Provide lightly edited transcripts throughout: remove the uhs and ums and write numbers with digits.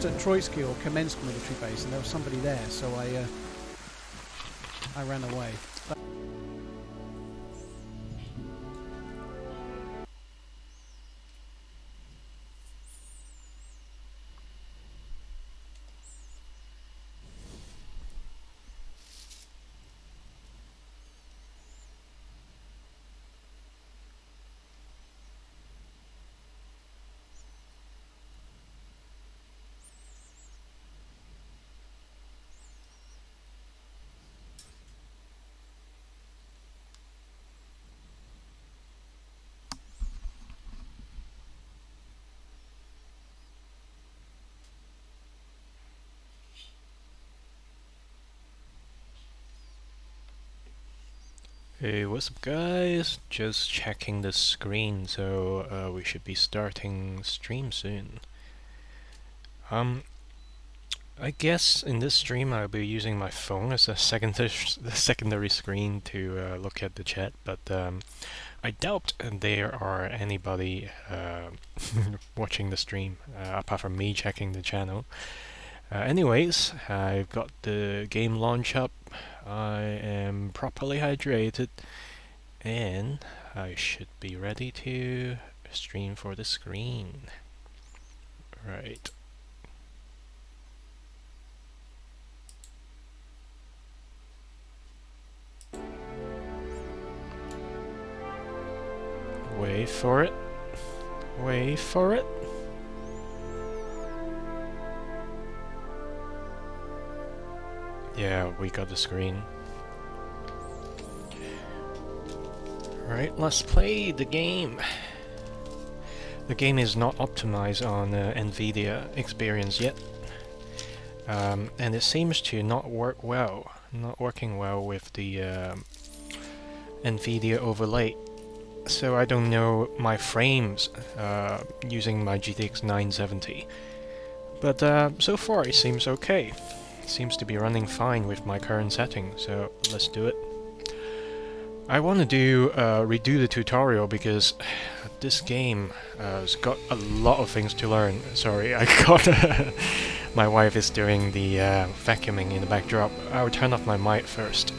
just at Troitsky or Kamensk military base, and there was somebody there, so I ran away. Hey, what's up guys? Just checking the screen, so we should be starting stream soon. I guess in this stream I'll be using my phone as a secondary screen to look at the chat, but I doubt there are anybody watching the stream apart from me checking the channel. Anyways, I've got the game launch up. I am properly hydrated, and I should be ready to stream for the screen. Right. Wait for it. Wait for it. Yeah, we got the screen. Right, let's play the game. The game is not optimized on NVIDIA Experience yet. And it seems to not working well with the NVIDIA overlay. So I don't know my frames using my GTX 970. But so far it seems okay. It seems to be running fine with my current setting, so let's do it. I want to redo the tutorial because this game has got a lot of things to learn. Sorry, I got my wife is doing the vacuuming in the backdrop. I'll turn off my mic first.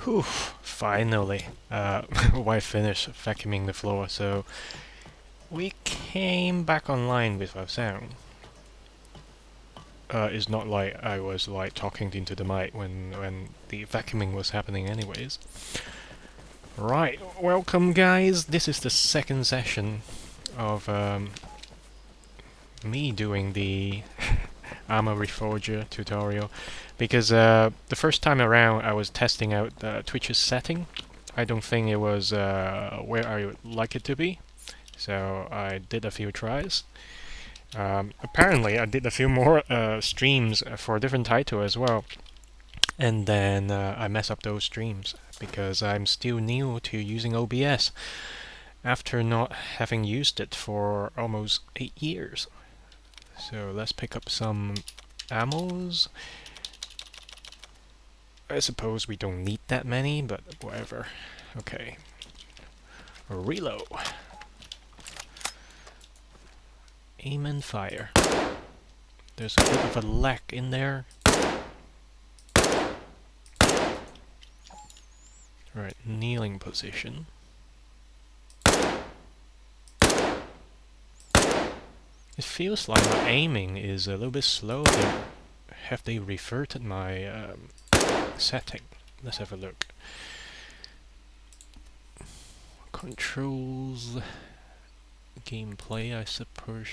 Whew, finally. Why finish vacuuming the floor? So we came back online with our sound. It's not like I was like talking into the mic when the vacuuming was happening anyways. Right, welcome guys. This is the second session of me doing the Arma Reforger tutorial, because the first time around I was testing out Twitch's setting. I don't think it was where I would like it to be, so I did a few tries. Apparently I did a few more streams for a different title as well, and then I messed up those streams because I'm still new to using OBS after not having used it for almost 8 years. So let's pick up some ammos. I suppose we don't need that many, but whatever. Okay. Reload. Aim and fire. There's a bit of a lag in there. Right, kneeling position. It feels like my aiming is a little bit slow here. Have they reverted my setting? Let's have a look. Controls, gameplay, I suppose.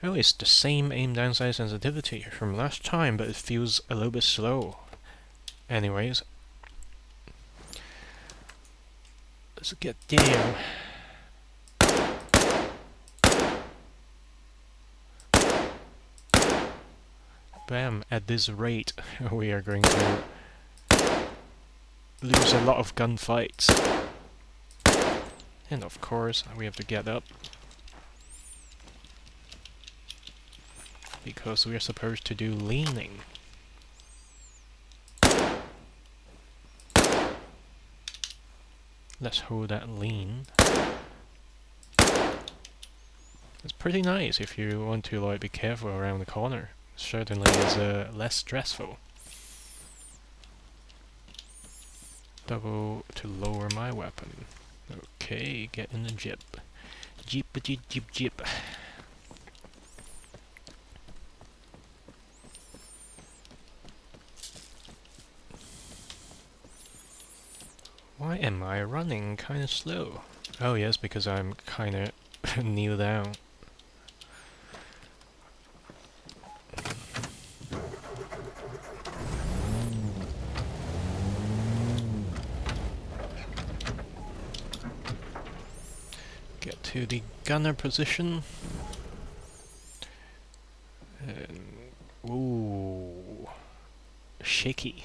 Oh, it's the same aim down sight sensitivity from last time, but it feels a little bit slow. Anyways, let's get down. Bam, at this rate we are going to lose a lot of gunfights. And of course we have to get up, because we are supposed to do leaning. Let's hold that lean. It's pretty nice if you want to like be careful around the corner. Certainly is less stressful. Double to lower my weapon. Okay, get in the jeep. Jeep. Why am I running kinda slow? Oh yes, because I'm kinda kneel down. Get to the gunner position. And ooh, shaky.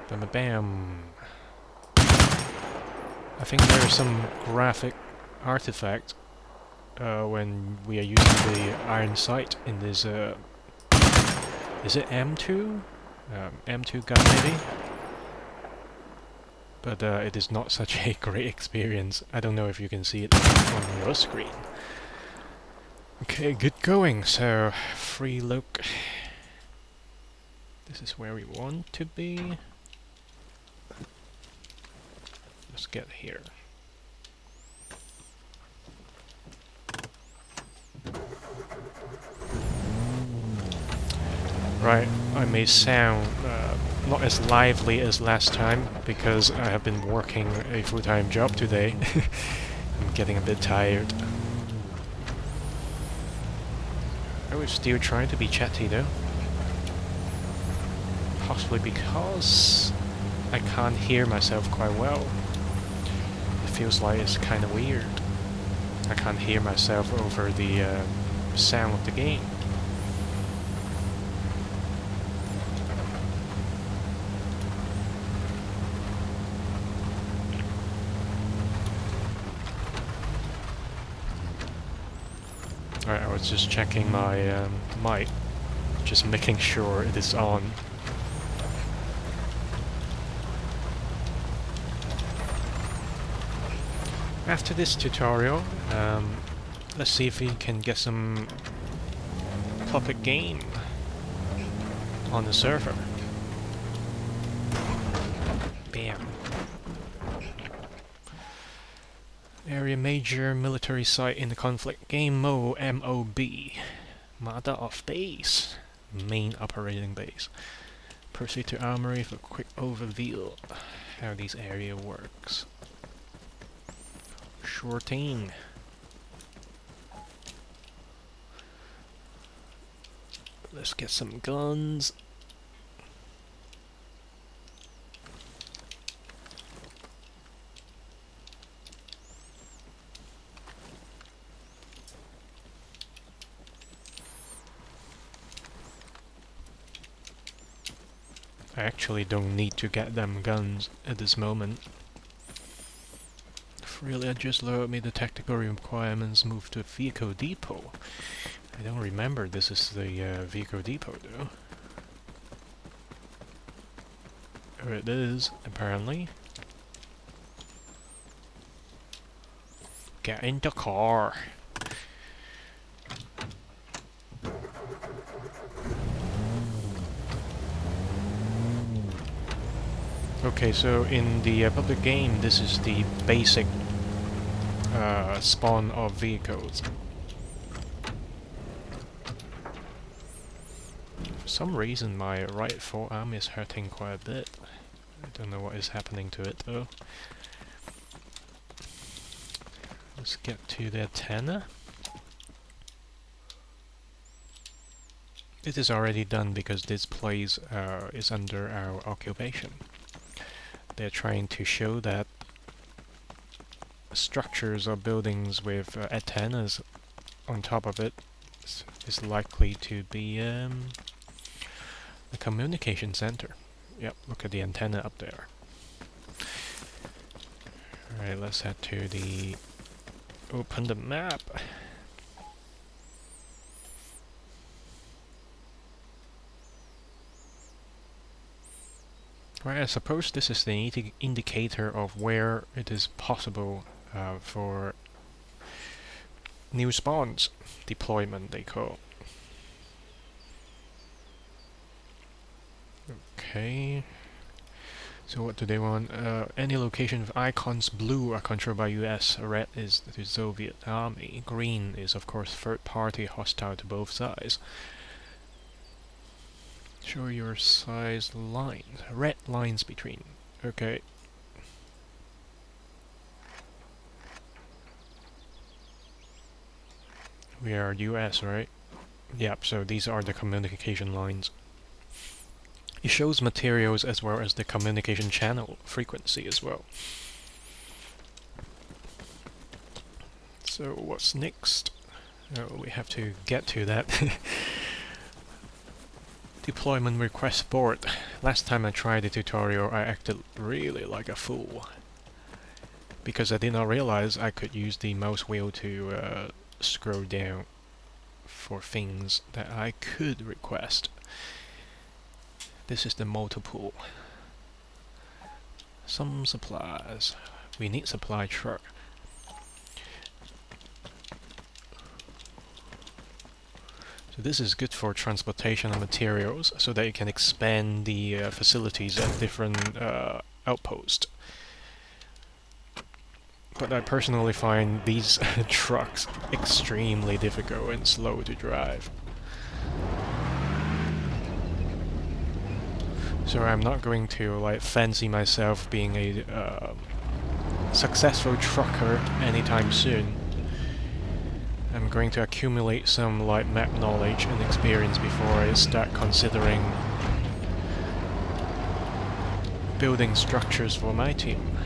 Bam bam. I think there is some graphic artifact when we are using the iron sight in this. Is it M2? M2 gun maybe? But it is not such a great experience. I don't know if you can see it on your screen. Okay, good going. So, free look. This is where we want to be. Let's get here. Right, I may sound not as lively as last time because I have been working a full-time job today. I'm getting a bit tired. I was still trying to be chatty though. Possibly because I can't hear myself quite well. It feels like it's kind of weird. I can't hear myself over the sound of the game. Alright, I was just checking my mic, just making sure it is on. After this tutorial, let's see if we can get some proper game. on the server. Bam. Area major military site in the conflict. Game mode MOB. Mother of base. Main operating base. Proceed to armory for a quick overview how this area works. Sure thing. Let's get some guns. I actually don't need to get them guns at this moment. Freely just load me the tactical requirements, move to vehicle depot. I don't remember this is the vehicle depot though. Oh, it is, apparently. Get in the car. Okay, so in the public game, this is the basic spawn of vehicles. For some reason, my right forearm is hurting quite a bit. I don't know what is happening to it though. Let's get to the antenna. It is already done because this place is under our occupation. They're trying to show that structures or buildings with antennas on top of it is likely to be a communication center. Yep, look at the antenna up there. Alright, let's head to the... open the map. Right, I suppose this is the indicator of where it is possible for new spawns deployment, they call. Okay. So what do they want? Any location with icons blue are controlled by US, red is the Soviet army, green is of course third party hostile to both sides. Show your size lines. Red lines between. Okay. We are US, right? Yep, so these are the communication lines. It shows materials as well as the communication channel frequency as well. So what's next? Oh, we have to get to that. Deployment request board. Last time I tried the tutorial, I acted really like a fool. Because I did not realize I could use the mouse wheel to scroll down for things that I could request. This is the motor pool. Some supplies. We need supply truck. So this is good for transportation of materials, so that you can expand the facilities at different outposts. But I personally find these trucks extremely difficult and slow to drive. So I'm not going to like fancy myself being a successful trucker anytime soon. I'm going to accumulate some like map knowledge and experience before I start considering building structures for my team.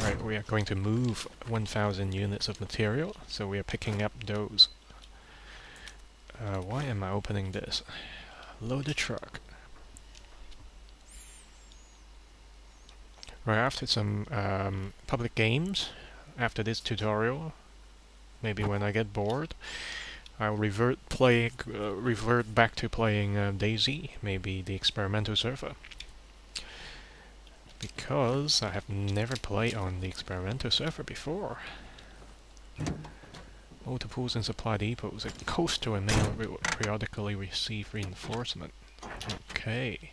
Right, we are going to move 1,000 units of material, so we are picking up those. Why am I opening this? Load the truck. Right, after some public games, after this tutorial, maybe when I get bored, I'll revert back to playing DayZ, maybe the experimental server. Because I have never played on the experimental server before. Motor pools and supply depots. A coastal and mainland route periodically receive reinforcement. Okay.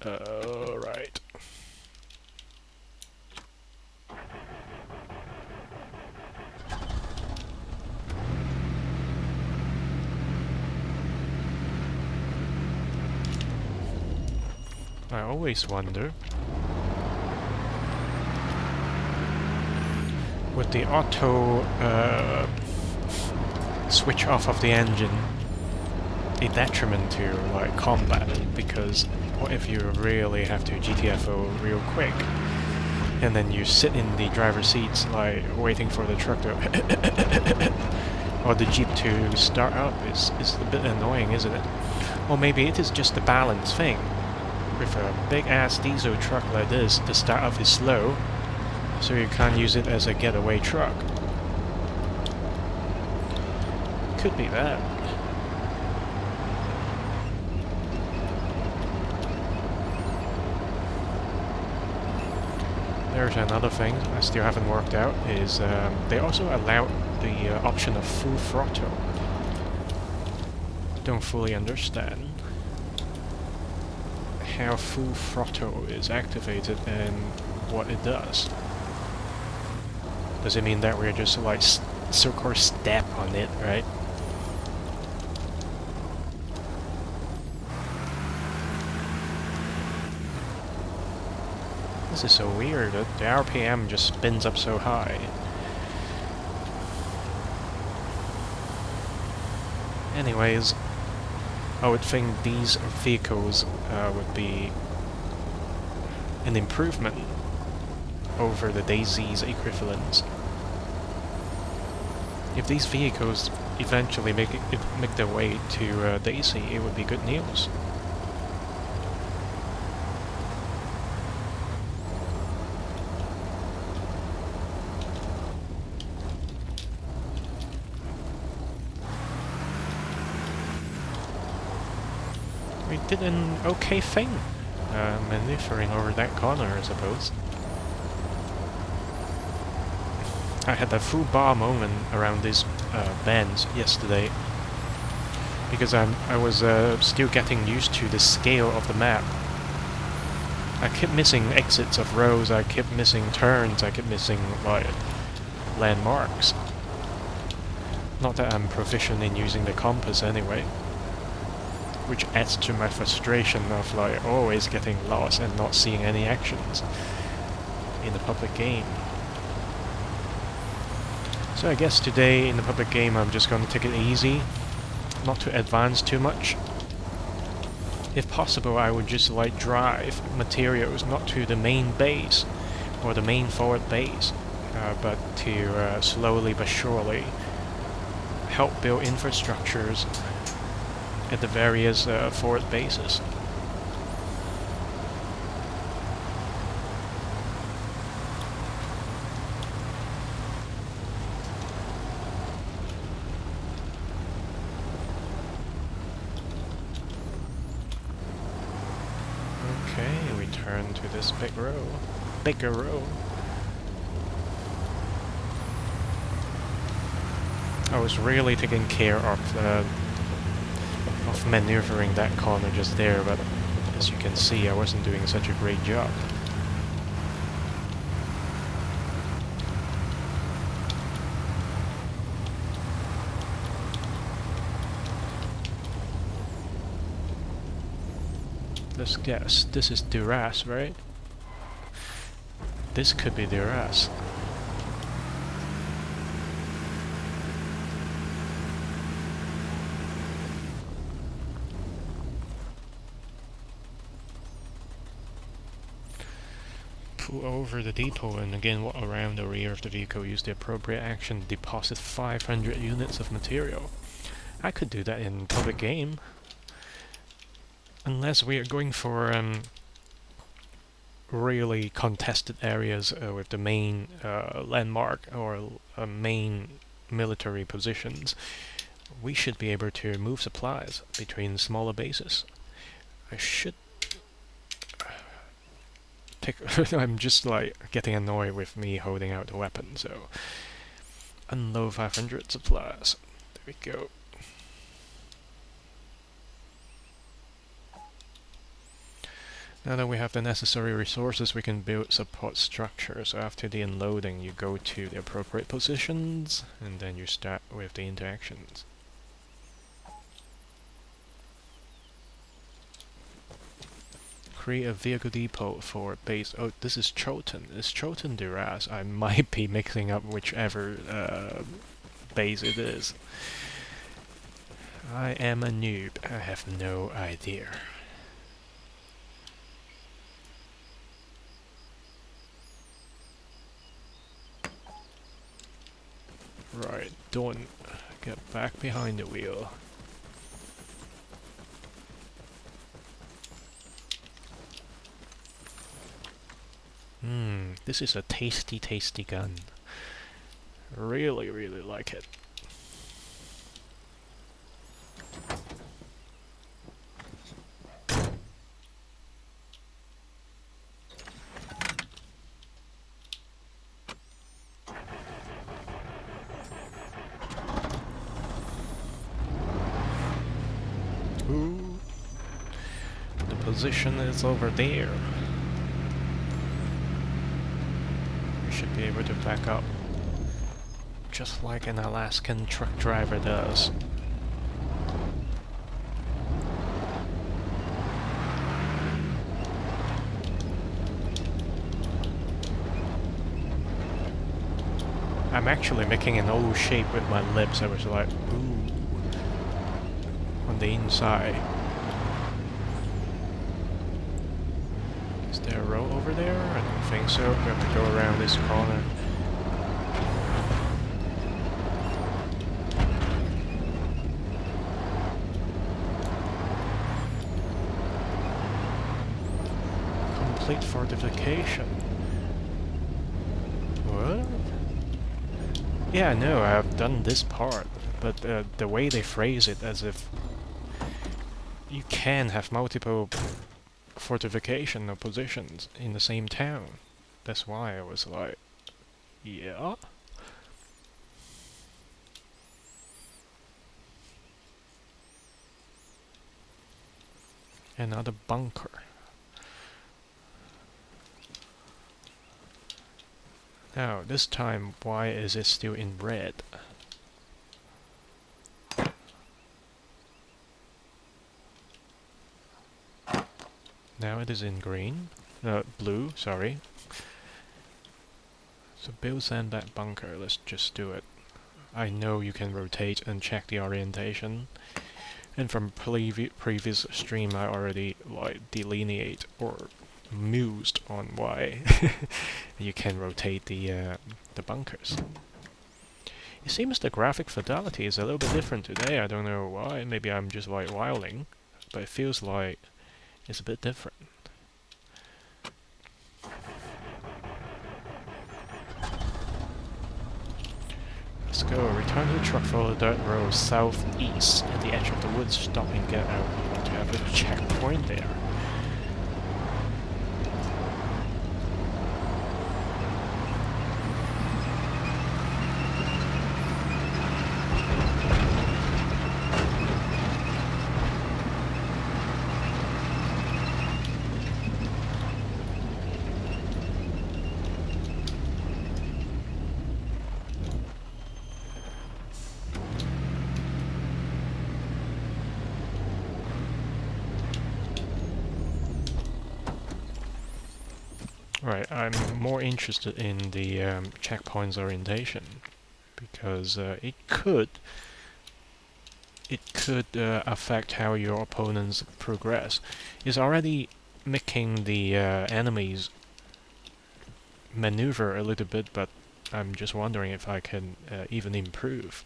Right. I always wonder, would the auto switch off of the engine a detriment to like combat? Because what if you really have to GTFO real quick and then you sit in the driver's seats like waiting for the truck to or the Jeep to start up? Is a bit annoying, isn't it? Or maybe it is just a balance thing. With a big ass diesel truck like this, the startup is slow, so you can't use it as a getaway truck. Could be that. There's another thing I still haven't worked out, is they also allow the option of full throttle. Don't fully understand how full throttle is activated and what it does. Does it mean that we're just like so-called step on it, right? This is so weird, the RPM just spins up so high. Anyways, I would think these vehicles would be an improvement over the Daisy's equivalents. If these vehicles eventually make their way to Daisy, it would be good news. We did an okay thing, maneuvering over that corner, I suppose. I had a full bar moment around these bends yesterday, because I was still getting used to the scale of the map. I kept missing exits of roads, I kept missing turns, I kept missing like landmarks. Not that I'm proficient in using the compass anyway, which adds to my frustration of like always getting lost and not seeing any actions in the public game. So I guess today in the public game I'm just going to take it easy, not to advance too much. If possible, I would just like drive materials not to the main base or the main forward base, but to slowly but surely help build infrastructures at the various forward bases. Okay, we turn to this bigger row. I was really taking care of maneuvering that corner just there, but as you can see, I wasn't doing such a great job. Let's guess, this is Duras, right? This could be Duras. Pull over the depot and again walk around the rear of the vehicle. Use the appropriate action to deposit 500 units of material. I could do that in public game. Unless we are going for really contested areas with the main landmark or main military positions, we should be able to move supplies between smaller bases. I should pick... I'm just like getting annoyed with me holding out the weapon, so Unload 500 supplies. There we go. Now that we have the necessary resources, we can build support structures. After the unloading, you go to the appropriate positions, and then you start with the interactions. Create a vehicle depot for base. Oh, this is Choten. Is Choten Duras? I might be mixing up whichever base it is. I am a noob. I have no idea. Right, don't get back behind the wheel. This is a tasty, tasty gun. Really, really like it. Ooh. The position is over there. We should be able to back up, just like an Alaskan truck driver does. I'm actually making an O shape with my lips. I was like, ooh, on the inside. Is there a row over there? I don't think so. We have to go around this corner. Complete fortification. What? Yeah, no, I've done this part, but the way they phrase it as if you can have multiple fortification or positions in the same town. That's why I was like, yeah. Another bunker. Now, this time, why is it still in red? Now it is in green. Blue, sorry. So build sandbag bunker, let's just do it. I know you can rotate and check the orientation. And from previous stream I already like delineate or mused on why you can rotate the bunkers. It seems the graphic fidelity is a little bit different today. I don't know why. Maybe I'm just like wilding, but it feels like it's a bit different. Let's go. Return to the truck, follow the dirt road southeast at the edge of the woods. Stop and get out. We want to have a checkpoint there. Right, I'm more interested in the checkpoints orientation because it could affect how your opponents progress. It's already making the enemies maneuver a little bit, but I'm just wondering if I can even improve.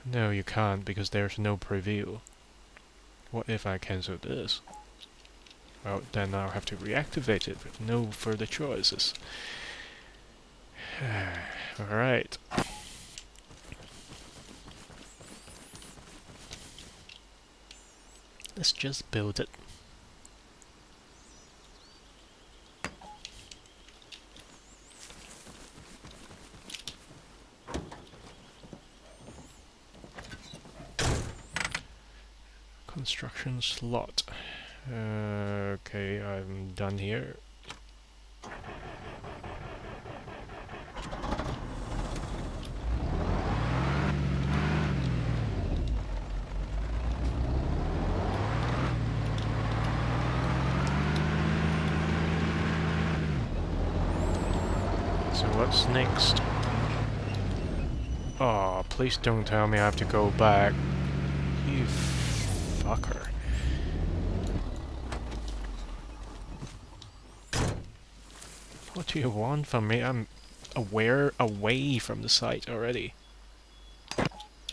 No, you can't because there's no preview. What if I cancel this? Well, then I'll have to reactivate it with no further choices. Alright. Let's just build it. Construction slot. Okay, I'm done here. So what's next? Oh, please don't tell me I have to go back. You fucker. What do you want from me? I'm away from the site already.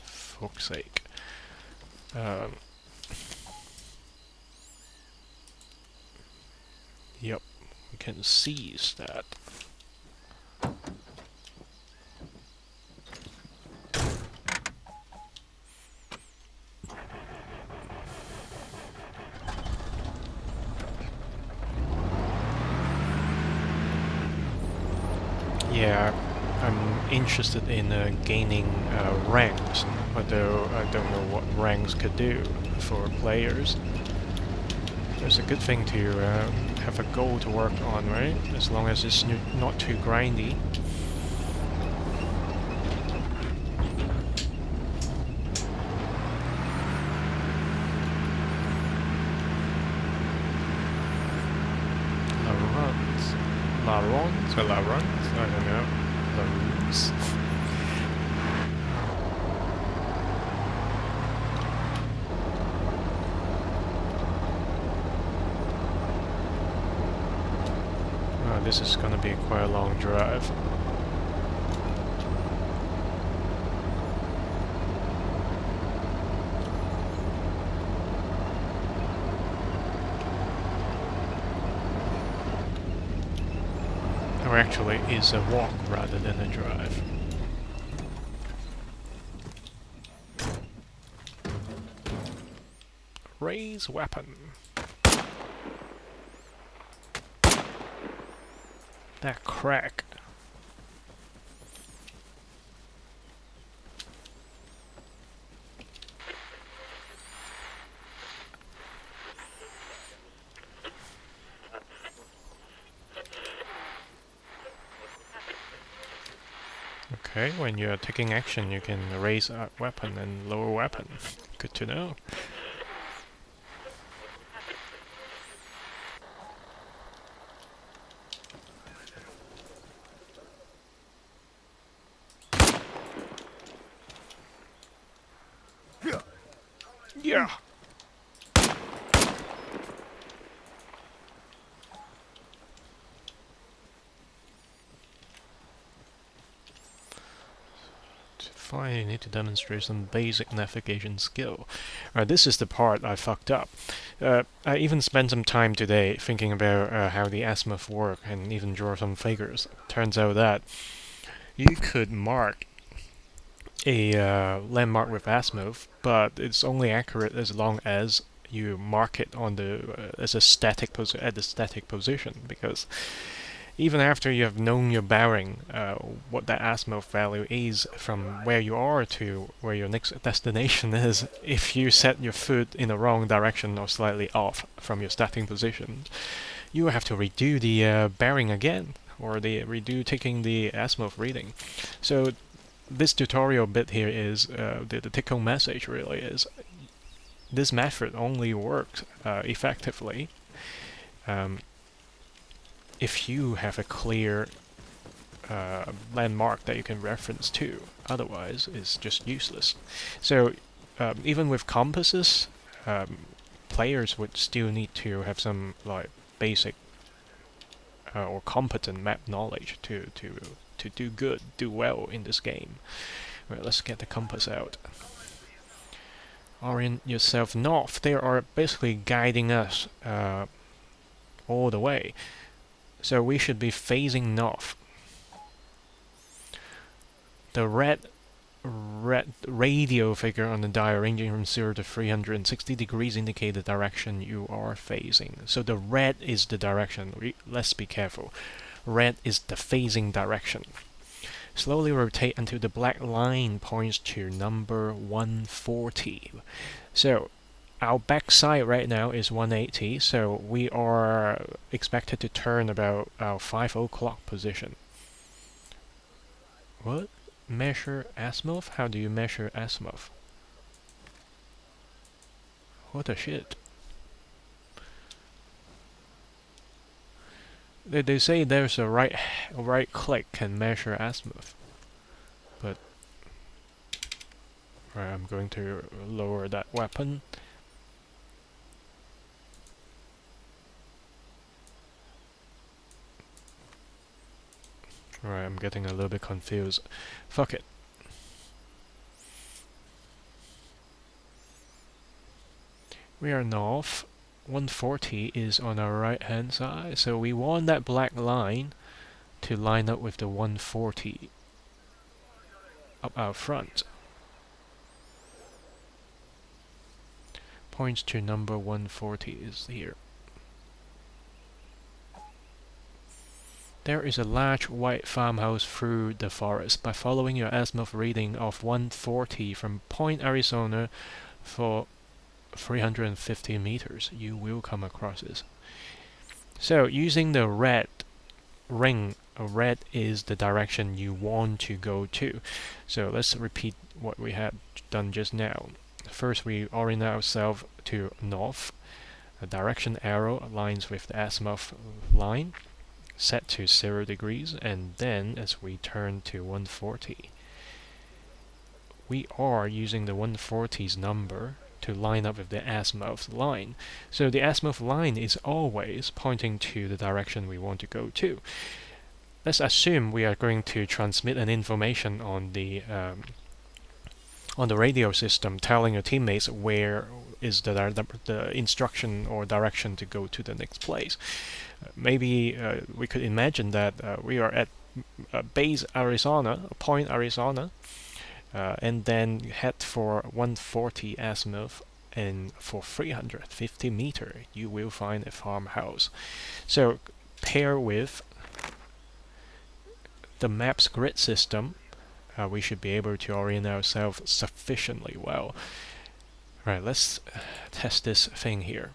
Fuck's sake. Yep, we can seize that. Yeah, I'm interested in gaining ranks, although I don't know what ranks could do for players. It's a good thing to have a goal to work on, right? As long as it's not too grindy. Larons? I don't know. Laroons? Oh, this is gonna be quite a long drive. Or actually is a walk rather than a drive. Raise weapon. That crack. Okay, when you're taking action, you can raise a weapon and lower weapon. Good to know. Yeah. Fine, you need to demonstrate some basic navigation skill. This is the part I fucked up. I even spent some time today thinking about how the azimuth work and even draw some figures. Turns out that you could mark a landmark with azimuth, but it's only accurate as long as you mark it on the as a static at the static position, because even after you have known your bearing, what that azimuth value is from where you are to where your next destination is, if you set your foot in the wrong direction or slightly off from your starting position, you have to redo the bearing again, or redo taking the azimuth reading. So this tutorial bit here is the take-home message really is this method only works effectively if you have a clear landmark that you can reference to. Otherwise, it's just useless. So even with compasses, players would still need to have some like basic or competent map knowledge to do well in this game. Right, let's get the compass out. Orient yourself north. They are basically guiding us all the way. So we should be facing north. The red radio figure on the dial ranging from 0 to 360 degrees indicate the direction you are facing. So the red is the direction. Let's be careful. Red is the facing direction. Slowly rotate until the black line points to number 140. So our backside right now is 180, so we are expected to turn about our 5 o'clock position. What? Measure azimuth? How do you measure azimuth? What the shit? They say there's a right click can measure azimuth, but right, I'm going to lower that weapon. Right, I'm getting a little bit confused. Fuck it. We are north. 140 is on our right hand side, so we want that black line to line up with the 140 up our front. Points to number 140 is here. There is a large white farmhouse through the forest. By following your azimuth reading of 140 from Point Arizona for 350 meters, you will come across this. So using the red ring, red is the direction you want to go to. So let's repeat what we had done just now. First, we orient ourselves to north. The direction arrow aligns with the azimuth line, set to 0 degrees, and then as we turn to 140, we are using the 140's number to line up with the azimuth line. So the azimuth line is always pointing to the direction we want to go to. Let's assume we are going to transmit an information on the radio system, telling your teammates where is the instruction or direction to go to the next place. Maybe we could imagine that we are at base Arizona, Point Arizona, and then head for 140 azimuth, and for 350 meter you will find a farmhouse. So pair with the map's grid system, we should be able to orient ourselves sufficiently well. Right, let's test this thing here.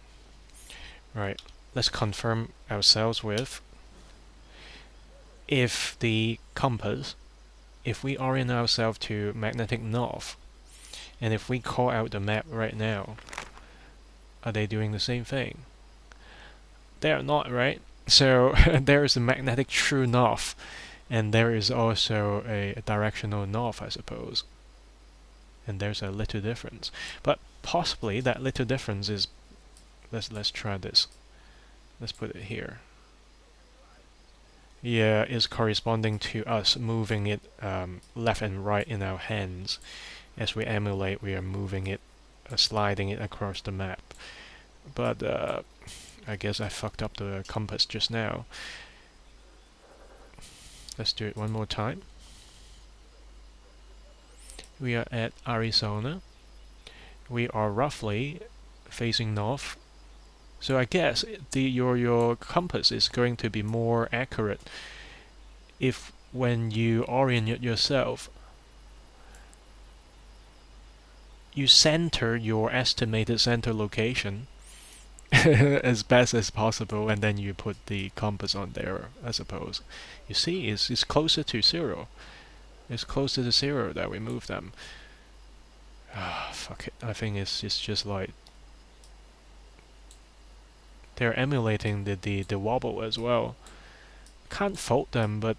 Right, let's confirm ourselves with, if the compass, if we orient ourselves to magnetic north, and if we call out the map right now, are they doing the same thing? They are not, right? So there is a magnetic true north, and there is also a directional north, I suppose. And there's a little difference. But possibly that little difference is, let's try this. Let's put it here. Yeah, is corresponding to us moving it left and right in our hands. As we emulate, we are moving it, sliding it across the map. But I guess I fucked up the compass just now. Let's do it one more time. We are at Arizona. We are roughly facing north. So I guess your compass is going to be more accurate if when you orient yourself, you center your estimated center location as best as possible, and then you put the compass on there, I suppose. You see, it's closer to 0. It's closer to 0 that we move them. Ah, fuck it. I think it's just like they're emulating the wobble as well. Can't fault them, but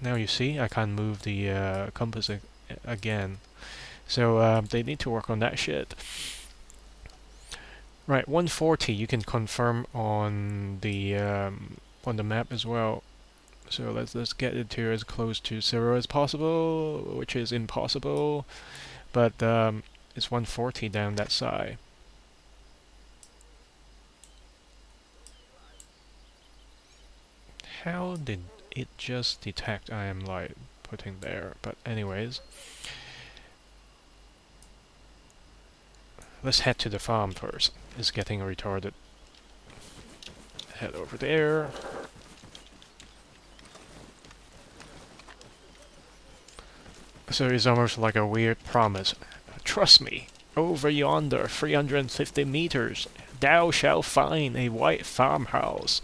now you see I can't move the compass again. So they need to work on that shit. Right, 140 you can confirm on the map as well. So let's get it to as close to 0 as possible, which is impossible. But it's 140 down that side. How did it just detect I am like putting there? But anyways, let's head to the farm first. It's getting retarded. Head over there. So it's almost like a weird promise. Trust me, Over yonder, 350 meters, thou shalt find a white farmhouse.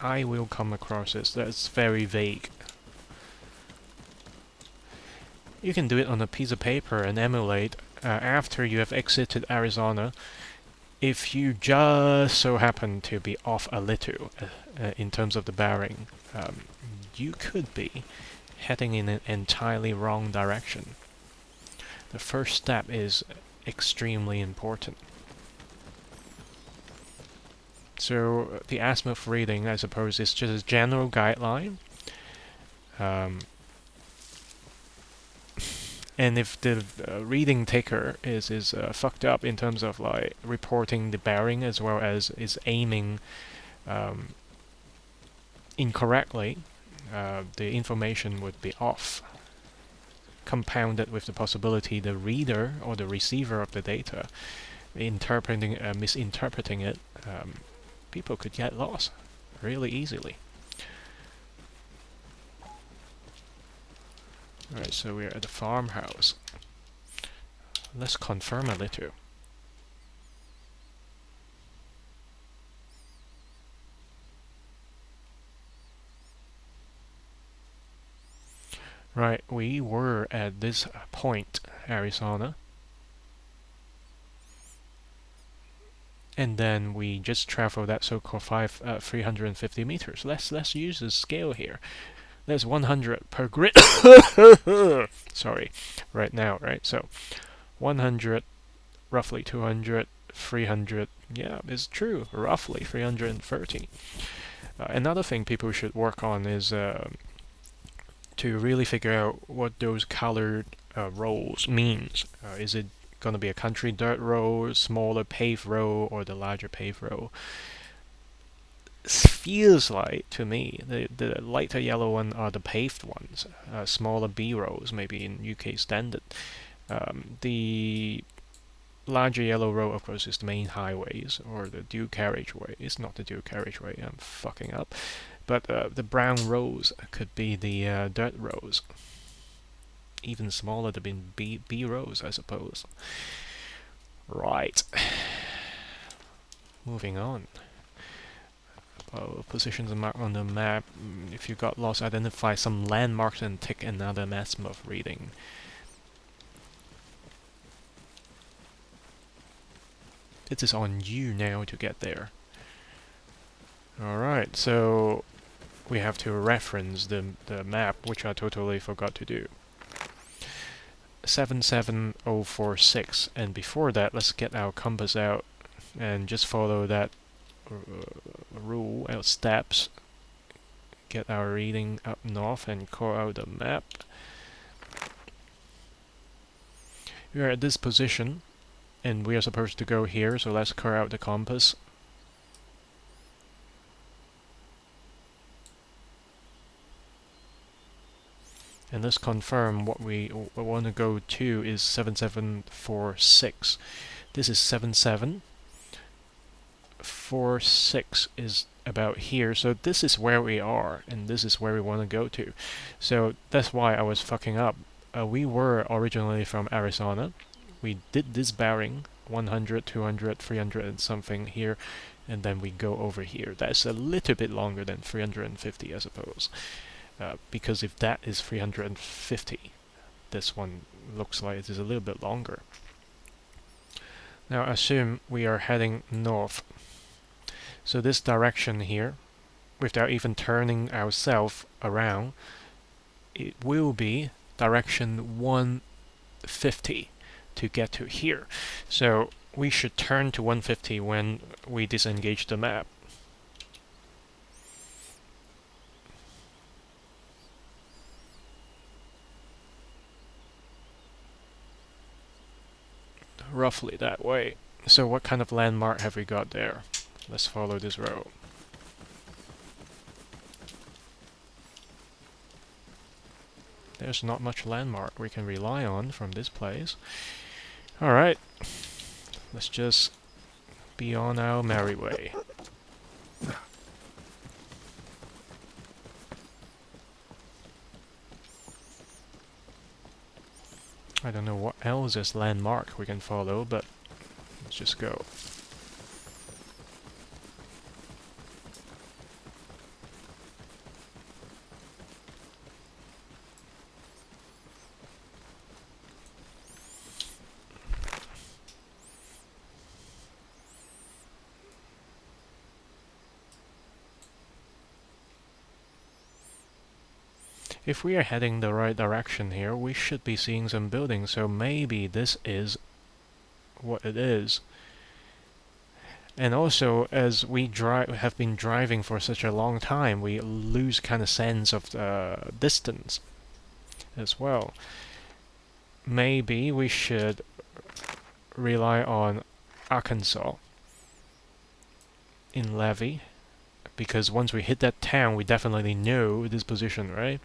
I will come across this. That's very vague. You can do it on a piece of paper and emulate after you have exited Arizona. If you just so happen to be off a little in terms of the bearing, you could be heading in an entirely wrong direction. The first step is extremely important. So the azimuth reading, I suppose, is just a general guideline. And if the reading taker is fucked up in terms of like reporting the bearing as well as is aiming incorrectly, the information would be off. Compounded with the possibility the reader or the receiver of the data misinterpreting it, people could get lost really easily. Alright, so we're at the farmhouse. Let's confirm a little. Right, we were at this point, Arizona. And then we just traveled that so-called 350 meters. Let's use the scale here. There's 100 per grid. Sorry, right now, right? So 100, roughly 200, 300. Yeah, it's true, roughly 330. Another thing people should work on is to really figure out what those colored rows means. Is it going to be a country dirt row, smaller paved row, or the larger paved row? Feels like to me the lighter yellow one are the paved ones, smaller B rows maybe in UK standard. The larger yellow row of course is the main highways or the dual carriageway. It's not the dual carriageway, I'm fucking up, but the brown rows could be the dirt rows, even smaller to be B rows I suppose. Right, moving on. Positions marked on the map. If you got lost, identify some landmarks and take another azimuth reading. It is on you now to get there. Alright, so we have to reference the map, which I totally forgot to do. 77046, and before that, let's get our compass out and just follow that rule, our steps, get our reading up north and call out the map. We are at this position and we are supposed to go here, so let's call out the compass. And let's confirm what we want to go to is 7746. This is 7746 is about here, so this is where we are, and this is where we want to go to. So that's why I was fucking up. We were originally from Arizona. We did this bearing 100, 200, 300 and something here, and then we go over here. That's a little bit longer than 350, I suppose. Because if that is 350, this one looks like it is a little bit longer. Now assume we are heading north. So this direction here, without even turning ourselves around, it will be direction 150 to get to here. So we should turn to 150 when we disengage the map. Roughly that way. So what kind of landmark have we got there? Let's follow this road. There's not much landmark we can rely on from this place. Alright, let's just be on our merry way. I don't know what else is landmark we can follow, but let's just go. If we are heading the right direction here, we should be seeing some buildings, so maybe this is what it is. And also, as we have been driving for such a long time, we lose kind of sense of distance as well. Maybe we should rely on Arkansas in Levy, because once we hit that town, we definitely know this position, right?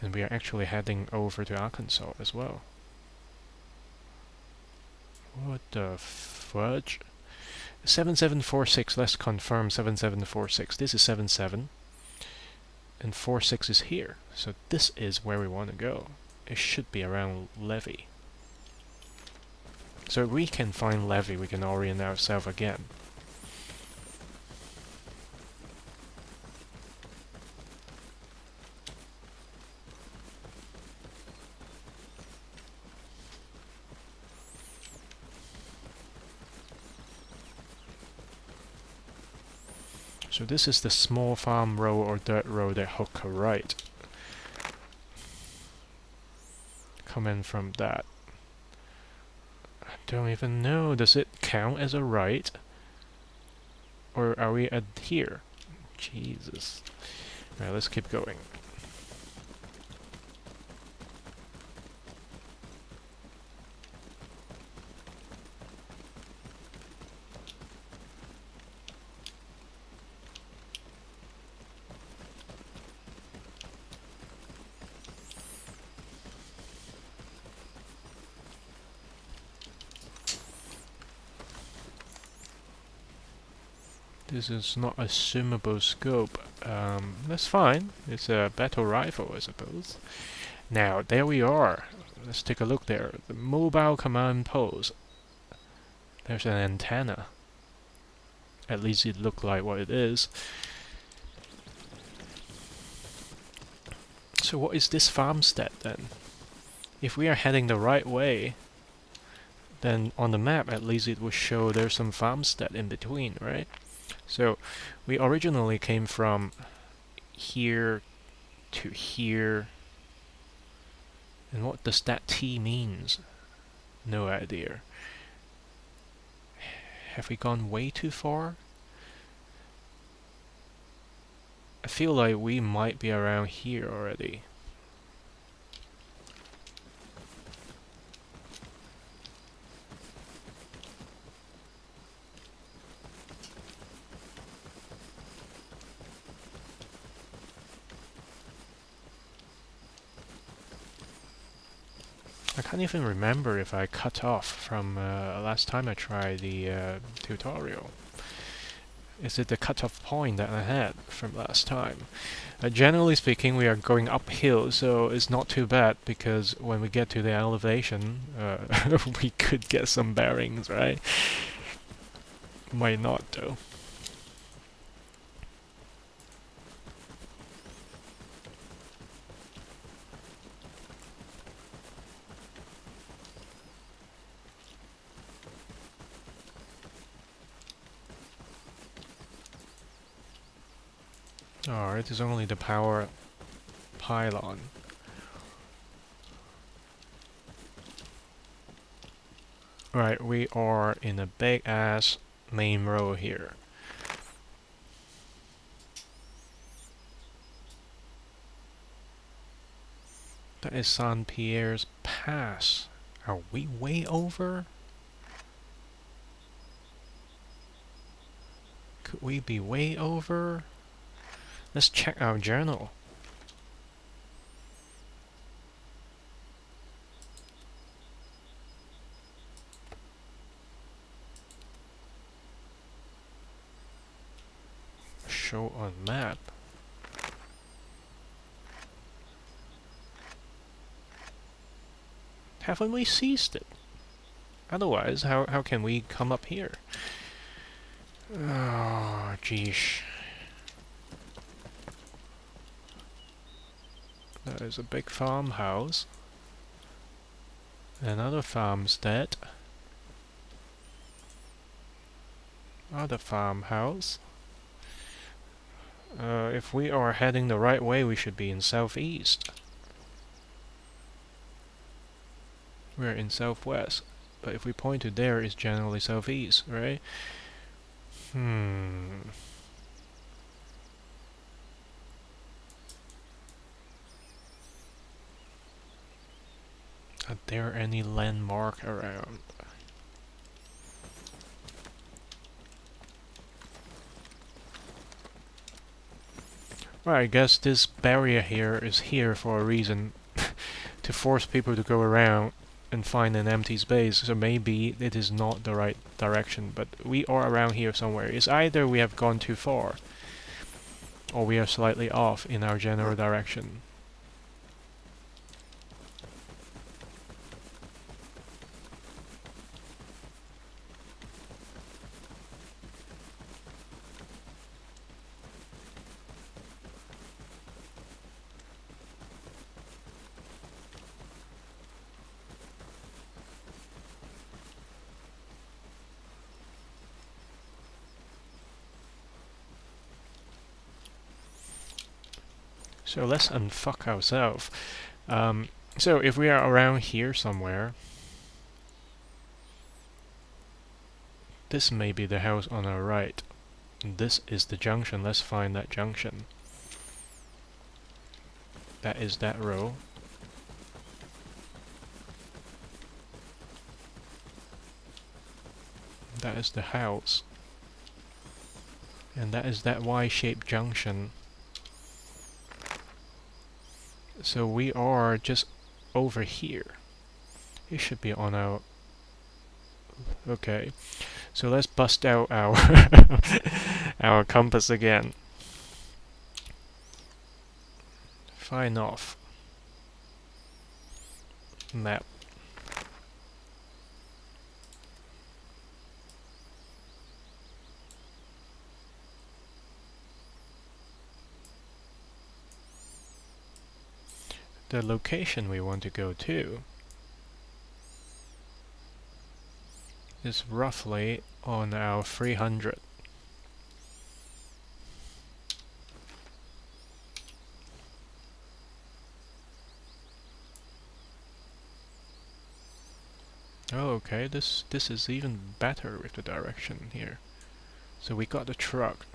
And we are actually heading over to Arkansas as well. What the fudge? 7746, let's confirm 7746. This is 77. And 46 is here. So this is where we want to go. It should be around Levy. So if we can find Levy, we can orient ourselves again. So this is the small farm road or dirt road that hook a right. Come in from that. I don't even know. Does it count as a right? Or are we at here? Jesus. Alright, let's keep going. This is not assumable scope. That's fine. It's a battle rifle, I suppose. Now, there we are. Let's take a look there. The mobile command post. There's an antenna. At least it looked like what it is. So what is this farmstead then? If we are heading the right way, then on the map at least it would show there's some farmstead in between, right? So we originally came from here to here. And what does that T means? No idea. Have we gone way too far? I feel like we might be around here already. I can't even remember if I cut off from last time I tried the tutorial. Is it the cutoff point that I had from last time? Generally speaking, we are going uphill, so it's not too bad, because when we get to the elevation, we could get some bearings, right? Might not, though. Oh, it is only the power pylon. Right, we are in a big ass main road here. That is Saint Pierre's Pass. Are we way over? Could we be way over? Let's check our journal. Show on map. Haven't we seized it? Otherwise, how can we come up here? Oh, jeez. That is a big farmhouse. Another farmstead. Other farmhouse. If we are heading the right way, we should be in southeast. We're in southwest. But if we point to there, it's generally southeast, right? Are there any landmark around? Well, I guess this barrier here is here for a reason. To force people to go around and find an empty space, so maybe it is not the right direction, but we are around here somewhere. It's either we have gone too far, or we are slightly off in our general direction. So let's unfuck ourselves. So if we are around here somewhere, this may be the house on our right. This is the junction. Let's find that junction. That is that row. That is the house. And that is that Y-shaped junction. So we are just over here. It should be on our... Okay. So let's bust out our our compass again. Fine off. Map. The location we want to go to is roughly on our 300. Oh, okay, this is even better with the direction here. So we got the truck.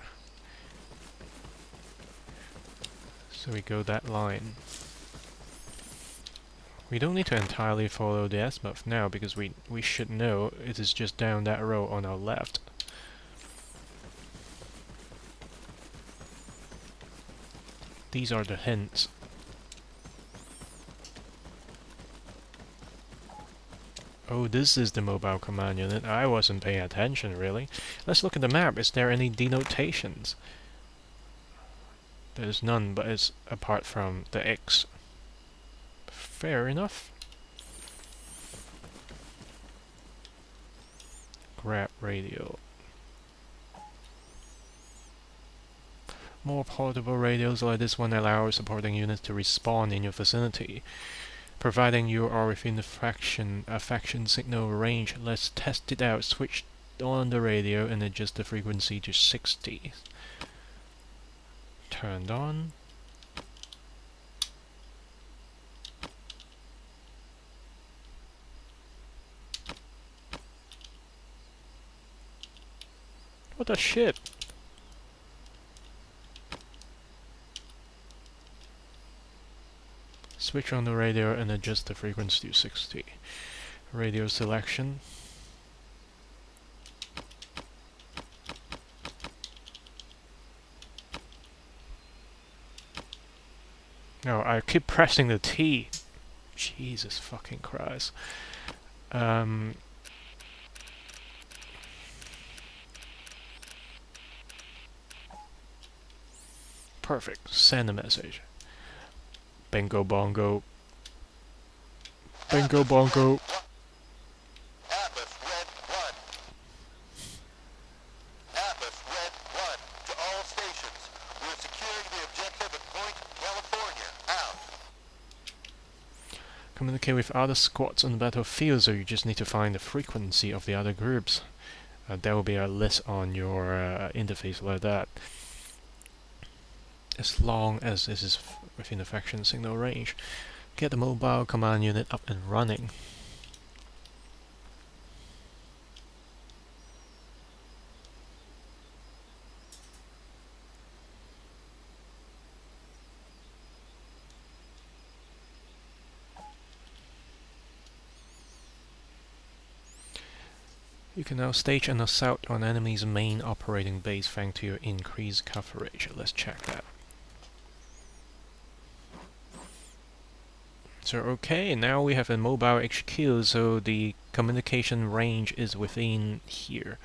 So we go that line. We don't need to entirely follow the azimuth now, because we should know it is just down that row on our left. These are the hints. Oh, this is the mobile command unit. I wasn't paying attention, really. Let's look at the map. Is there any denotations? There's none, but it's apart from the X. Fair enough. Grab radio. More portable radios like this one allow supporting units to respawn in your vicinity. Providing you are within the faction signal range, let's test it out. Switch on the radio and adjust the frequency to 60. Turned on. What the shit? Switch on the radio and adjust the frequency to 60. Radio selection. No, I keep pressing the T. Jesus fucking Christ. Perfect. Send a message. Bingo bongo. Bingo bongo. Atlas Red 1. Atlas Red 1. To all stations. We're securing the objective at Point California. Out. Communicate with other squads on the battlefield, so you just need to find the frequency of the other groups. There will be a list on your interface like that. As long as this is within the faction signal range. Get the mobile command unit up and running. You can now stage an assault on enemy's main operating base thanks to your increased coverage. Let's check that. So okay, now we have a mobile HQ, so the communication range is within here.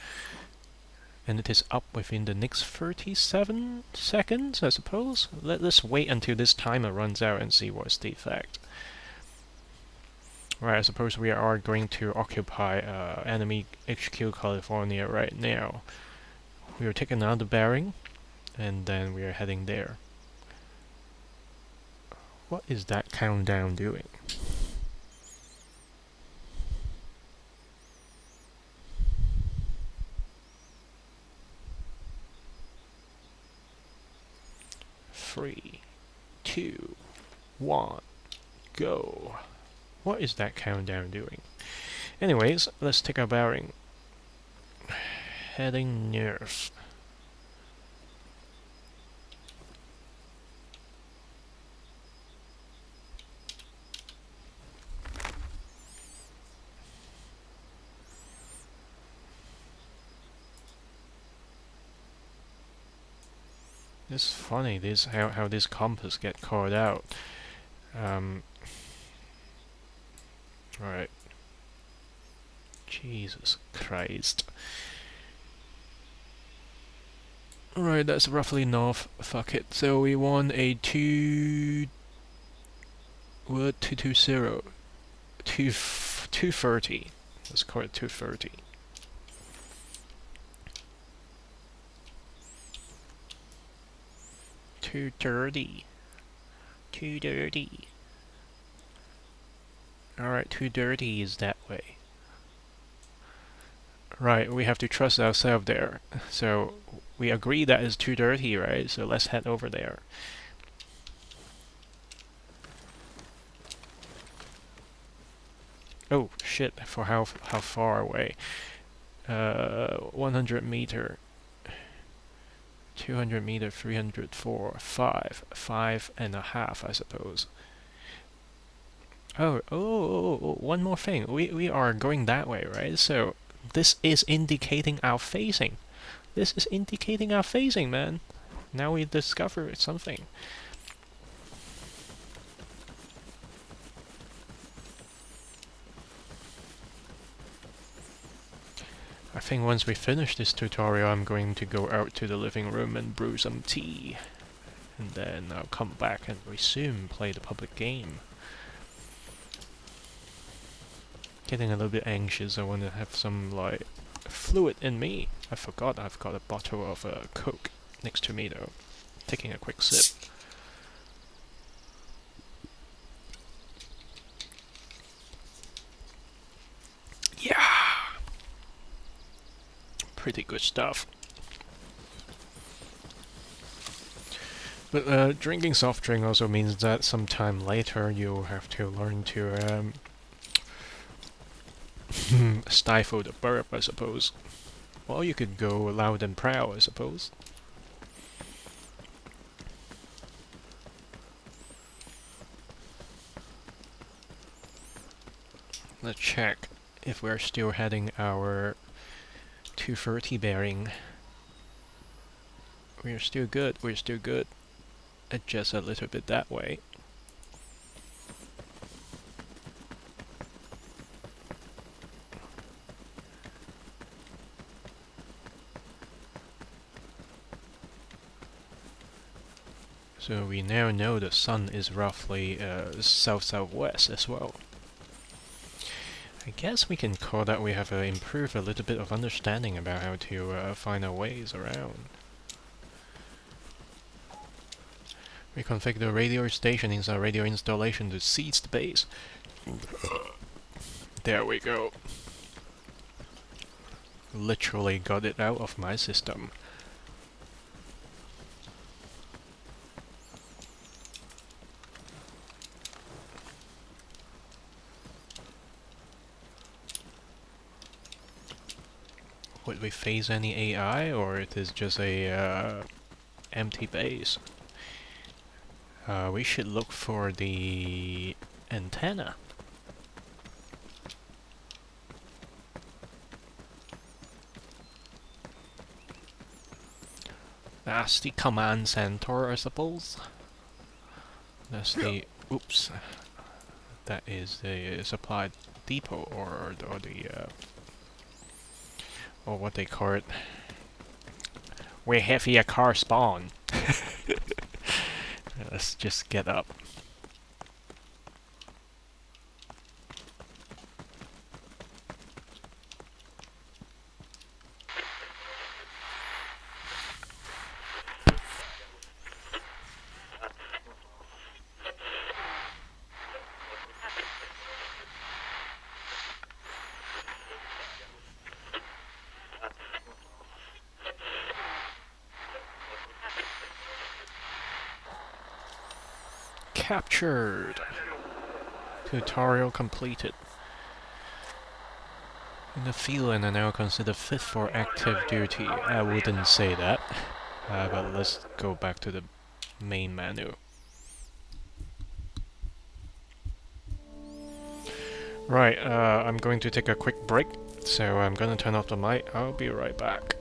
And it is up within the next 37 seconds, I suppose? Let's wait until this timer runs out and see what's the effect. Right, I suppose we are going to occupy enemy HQ California right now. We are taking another bearing, and then we are heading there. What is that countdown doing? Three, 2, 1, go. What is that countdown doing? Anyways, let's take our bearing. Heading north. It's funny this how this compass get called out. Right. Jesus Christ. Right, that's roughly north. Fuck it. So we want a 220. 230. Let's call it 230. Too dirty. Too dirty. Alright, too dirty is that way. Right, we have to trust ourselves there. So we agree that is too dirty, right? So let's head over there. Oh shit! For how far away? 100 meter. 200 meter, 304, 5.5, I suppose. Oh, one more thing. We are going that way, right? So this is indicating our phasing. This is indicating our phasing, man. Now we discover something. I think once we finish this tutorial, I'm going to go out to the living room and brew some tea. And then I'll come back and resume play the public game. Getting a little bit anxious. I want to have some, like, fluid in me. I forgot I've got a bottle of Coke next to me, though. Taking a quick sip. Yeah! Pretty good stuff. But drinking soft drink also means that sometime later you'll have to learn to stifle the burp, I suppose. Well, you could go loud and proud, I suppose. Let's check if we're still heading our 230 bearing. We're still good, we're still good. Adjust a little bit that way. So we now know the sun is roughly south-southwest as well. I guess we can call that we have improved a little bit of understanding about how to find our ways around. Reconfigure the radio station inside radio installation to seize the base. There we go. Literally got it out of my system. Would we face any AI, or it is just a empty base? We should look for the antenna. That's the command center, I suppose. That's the... oops. That is the supply depot, or what they call it. We have here car spawn. Let's just get up. Captured. Tutorial completed. In the field and are now considered fit for active duty. I wouldn't say that. But let's go back to the main menu. Right, I'm going to take a quick break, so I'm gonna turn off the mic. I'll be right back.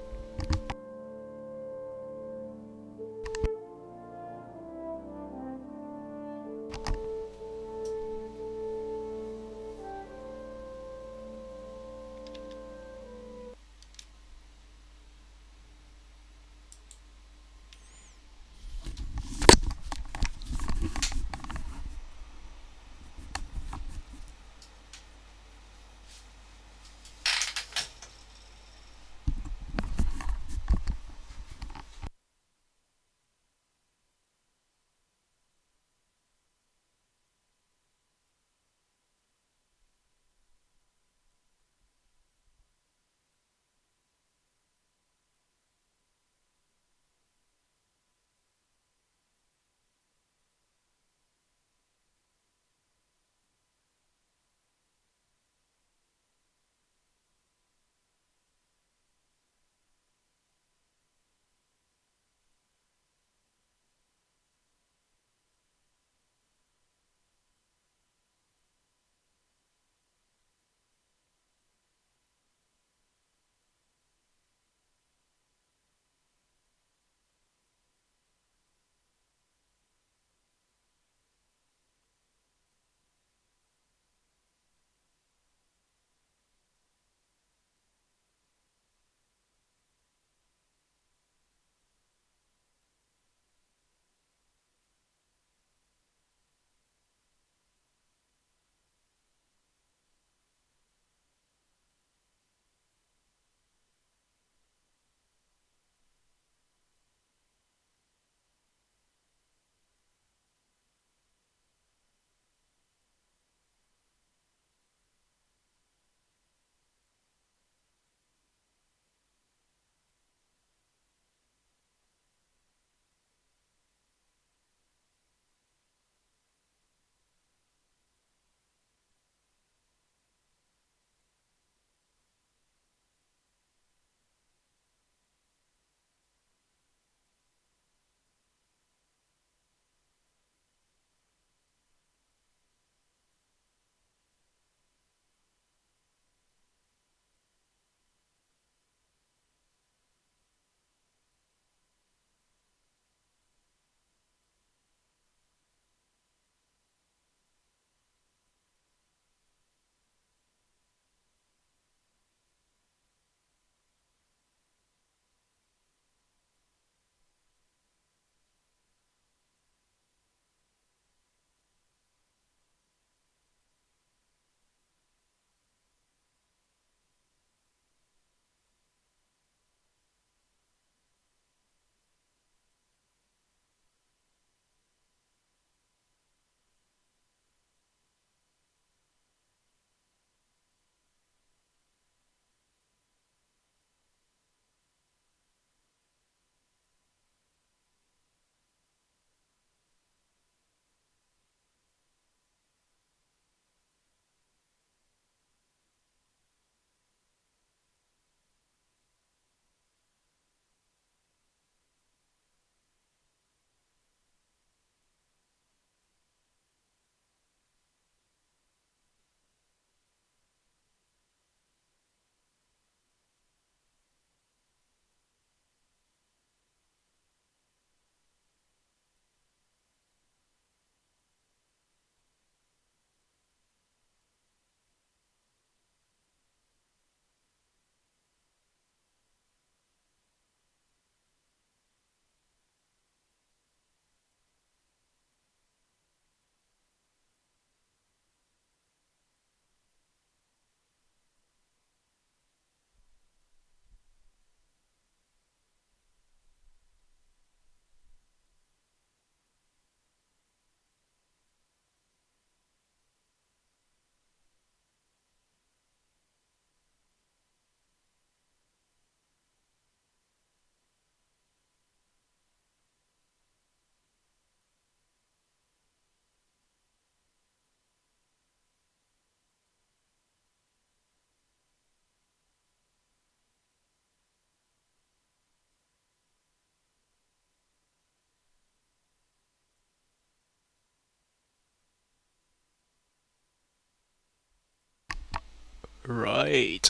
Right.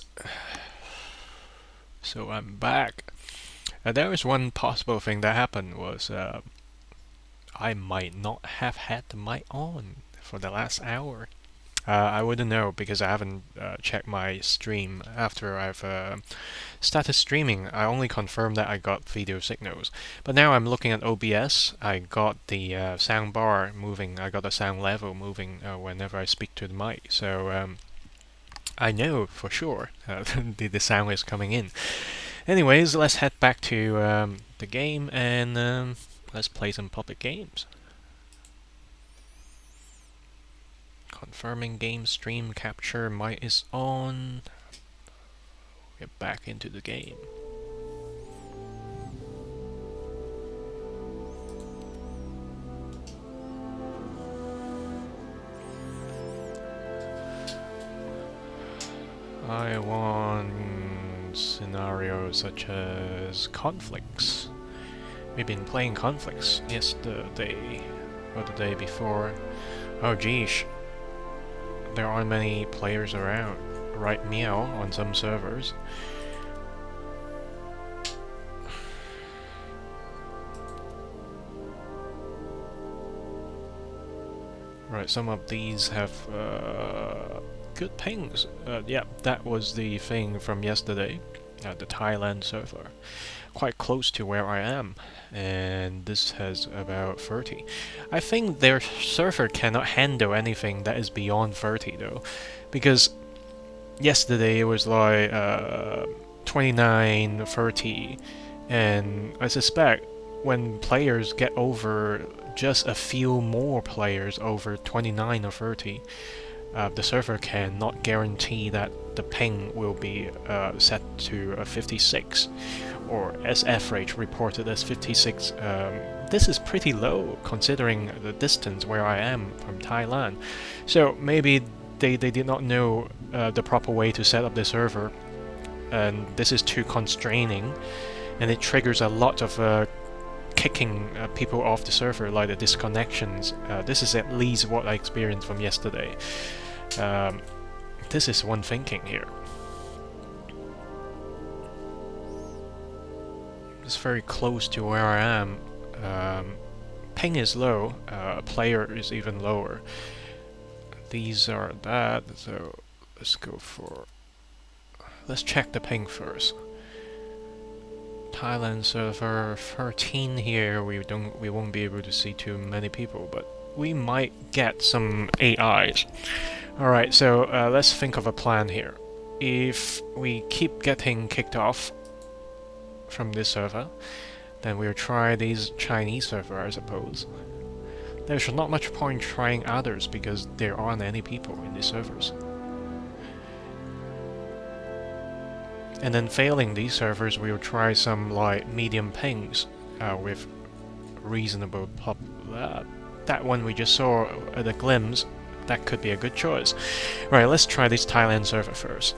So I'm back. There is one possible thing that happened was I might not have had the mic on for the last hour. I wouldn't know because I haven't checked my stream after I've started streaming. I only confirmed that I got video signals. But now I'm looking at OBS. I got the sound bar moving. I got the sound level moving whenever I speak to the mic. So I know for sure the sound is coming in. Anyways, let's head back to the game and let's play some public games. Confirming game stream capture mic is on. Get back into the game. I want scenarios such as conflicts. We've been playing conflicts yesterday or the day before. Oh geesh. There aren't many players around. Right meow on some servers. Right, some of these have good pings. Yeah, that was the thing from yesterday. The Thailand server. Quite close to where I am. And this has about 30. I think their server cannot handle anything that is beyond 30 though. Because yesterday it was like 29, 30. And I suspect when players get over just a few more players over 29 or 30, the server cannot guarantee that the ping will be set to 56, or as average reported as 56. This is pretty low considering the distance where I am from Thailand. So maybe they did not know the proper way to set up the server, and this is too constraining, and it triggers a lot of kicking people off the server, like the disconnections. This is at least what I experienced from yesterday. This is one thinking here. It's very close to where I am. Ping is low, player is even lower. These are that, so let's go for... Let's check the ping first. Thailand server 13 here. We won't be able to see too many people, but we might get some AIs. Alright, so let's think of a plan here. If we keep getting kicked off from this server, then we'll try these Chinese server, I suppose. There's not much point trying others because there aren't any people in these servers. And then failing these servers, we'll try some like medium pings with reasonable pop. That one we just saw at a glimpse. That could be a good choice. Right, let's try this Thailand server first.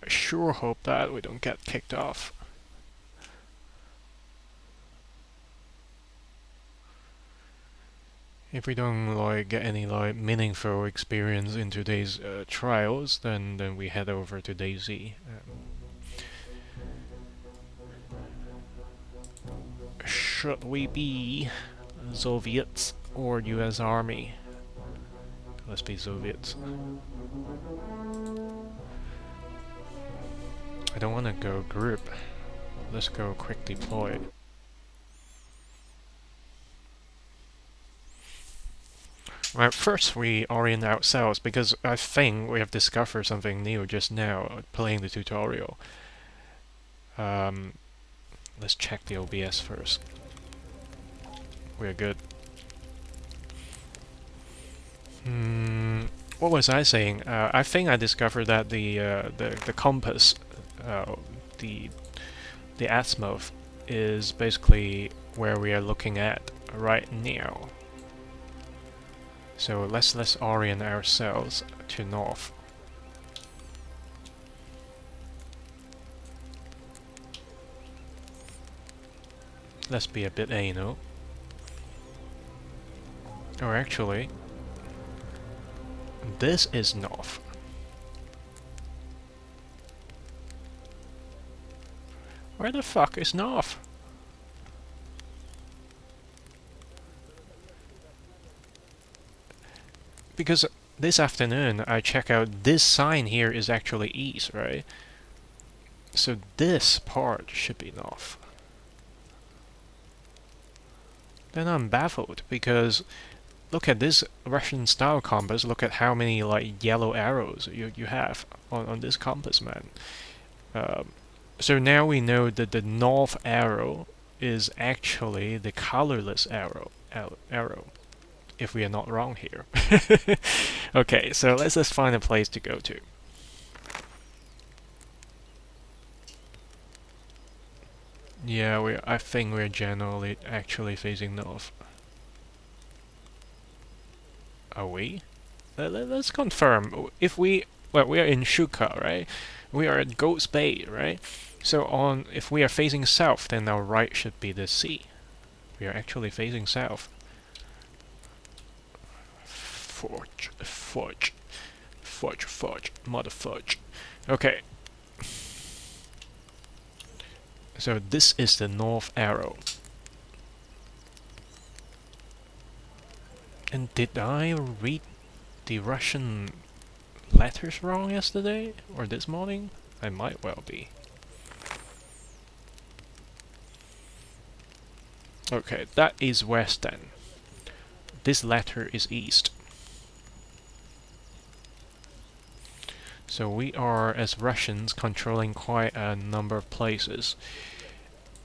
I sure hope that we don't get kicked off. If we don't like get any like meaningful experience in today's trials, then we head over to DayZ. Should we be Soviets or US Army? Let's be Soviets. I don't want to go group. Let's go quick deploy. Right, first we orient ourselves because I think we have discovered something new just now playing the tutorial. Let's check the OBS first. We're good. What was I saying? I think I discovered that the compass, the azimuth, is basically where we are looking at right now. So let's orient ourselves to north. Let's be a bit anal. Or actually, this is north. Where the fuck is north? Because this afternoon I check out this sign here is actually east, right? So this part should be north. Then I'm baffled because look at this Russian style compass, look at how many like yellow arrows you have on this compass, man. So now we know that the north arrow is actually the colorless arrow, if we are not wrong here. Okay, so let's just find a place to go to. Yeah, I think we're generally actually facing north. Are we? Let's confirm. If we are in Shuka, right? We are at Goat's Bay, right? So if we are facing south, then our right should be the sea. We are actually facing south. Fudge, mother fudge. Okay. So this is the north arrow. And did I read the Russian letters wrong yesterday? Or this morning? I might well be. Okay, that is west then. This letter is east. So we are, as Russians, controlling quite a number of places.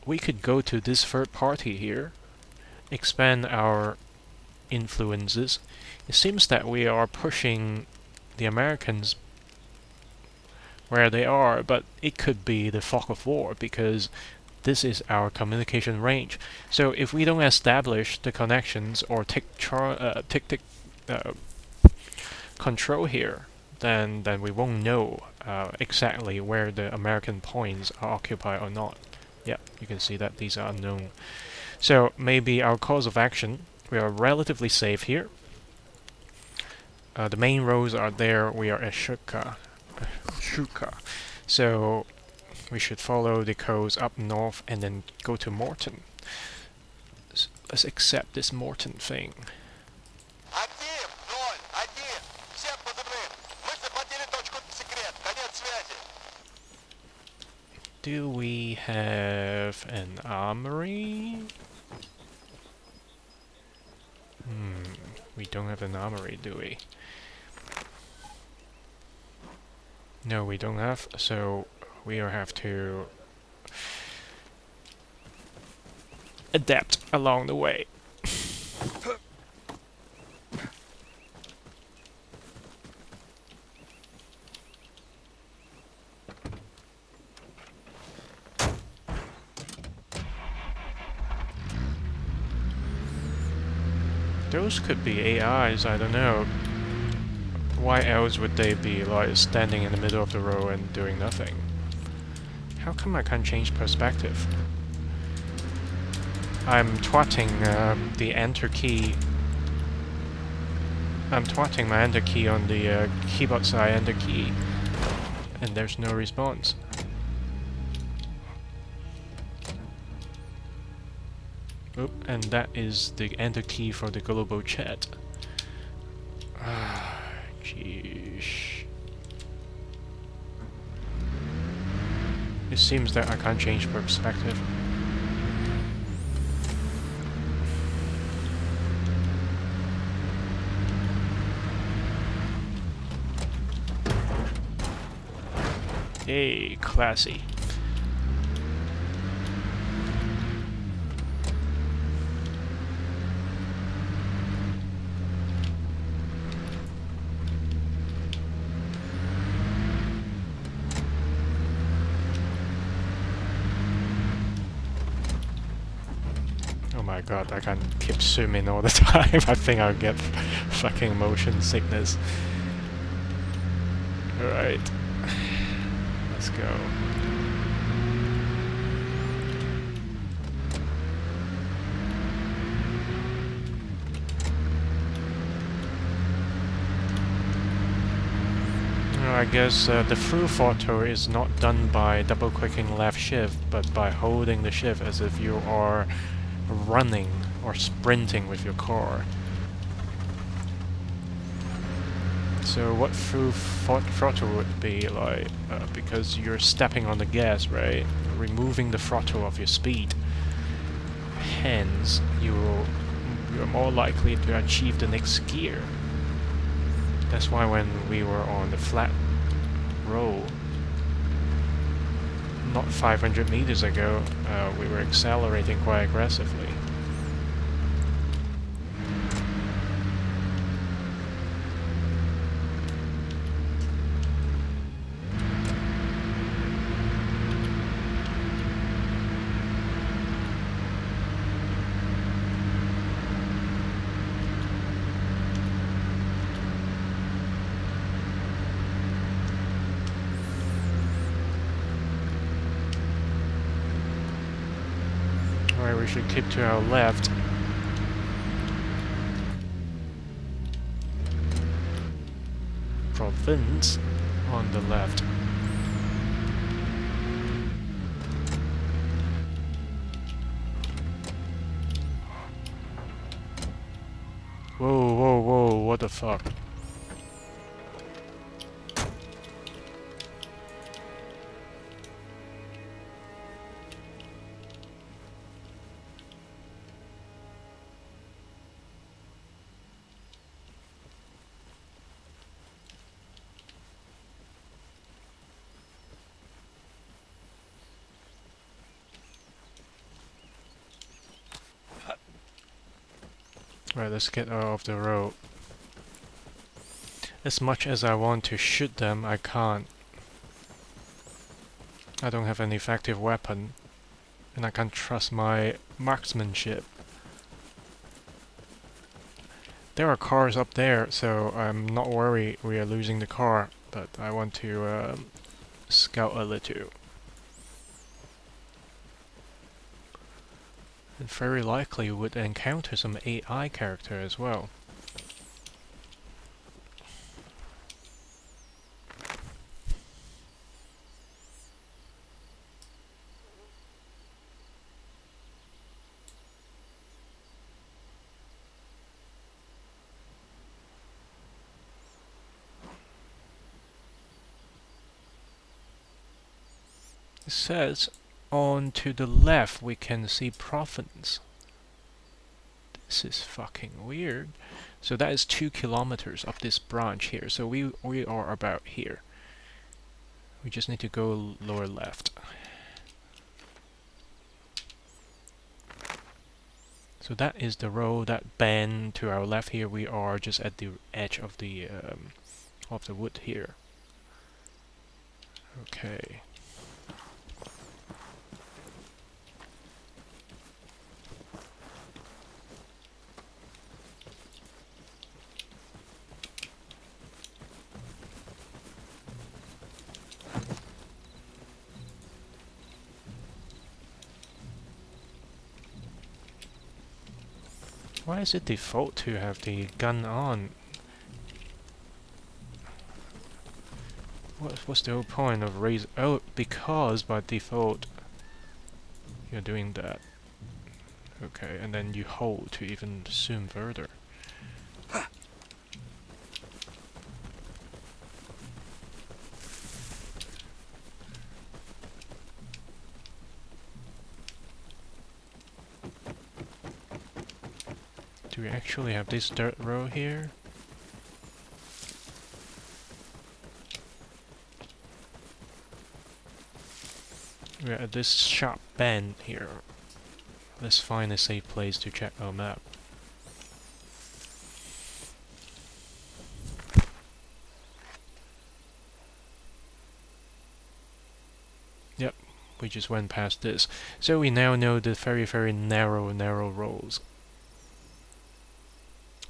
We could go to this third party here, expand our influences. It seems that we are pushing the Americans where they are, but it could be the fog of war because this is our communication range. So if we don't establish the connections or take control here, then we won't know exactly where the American points are occupied or not. Yeah, you can see that these are unknown. So maybe our course of action, we are relatively safe here. The main roads are there. We are at Shuka. So we should follow the coast up north and then go to Morton. Let's accept this Morton thing. Do we have an armory? We don't have an armory, do we? No, we don't have, so we'll have to adapt along the way. Those could be AIs, I don't know. Why else would they be like standing in the middle of the road and doing nothing? How come I can't change perspective? I'm twatting the enter key. I'm twatting my enter key on the keyboard side enter key, and there's no response. Oop, and that is the enter key for the global chat. Ah, jeez. It seems that I can't change perspective. Hey, classy. Oh my god, I can't keep zooming all the time. I think I'll get Fucking motion sickness. Alright. Let's go. I guess the through photo is not done by double-clicking left shift, but by holding the shift as if you are running or sprinting with your car. So what through throttle would be like, because you're stepping on the gas, right? Removing the throttle of your speed. Hence, you're more likely to achieve the next gear. That's why when we were on the flat road, not 500 meters ago, we were accelerating quite aggressively. Alright, we should keep to our left. Province on the left. Whoa, whoa, whoa, what the fuck? Right, let's get out of the road. As much as I want to shoot them, I can't. I don't have an effective weapon, and I can't trust my marksmanship. There are cars up there, so I'm not worried we are losing the car, but I want to scout a little. And very likely would encounter some AI character as well. It says on to the left we can see province. This is fucking weird. So that is 2 kilometers up this branch here. So we are about here. We just need to go lower left. So that is the road that bend to our left here. We are just at the edge of the wood here. Okay. Why is it default to have the gun on? What's the whole point of raise? Oh, because by default you're doing that. Okay, and then you hold to even zoom further. Do we actually have this dirt road here? We're at this sharp bend here. Let's find a safe place to check our map. Yep, we just went past this. So we now know the very, very narrow roads.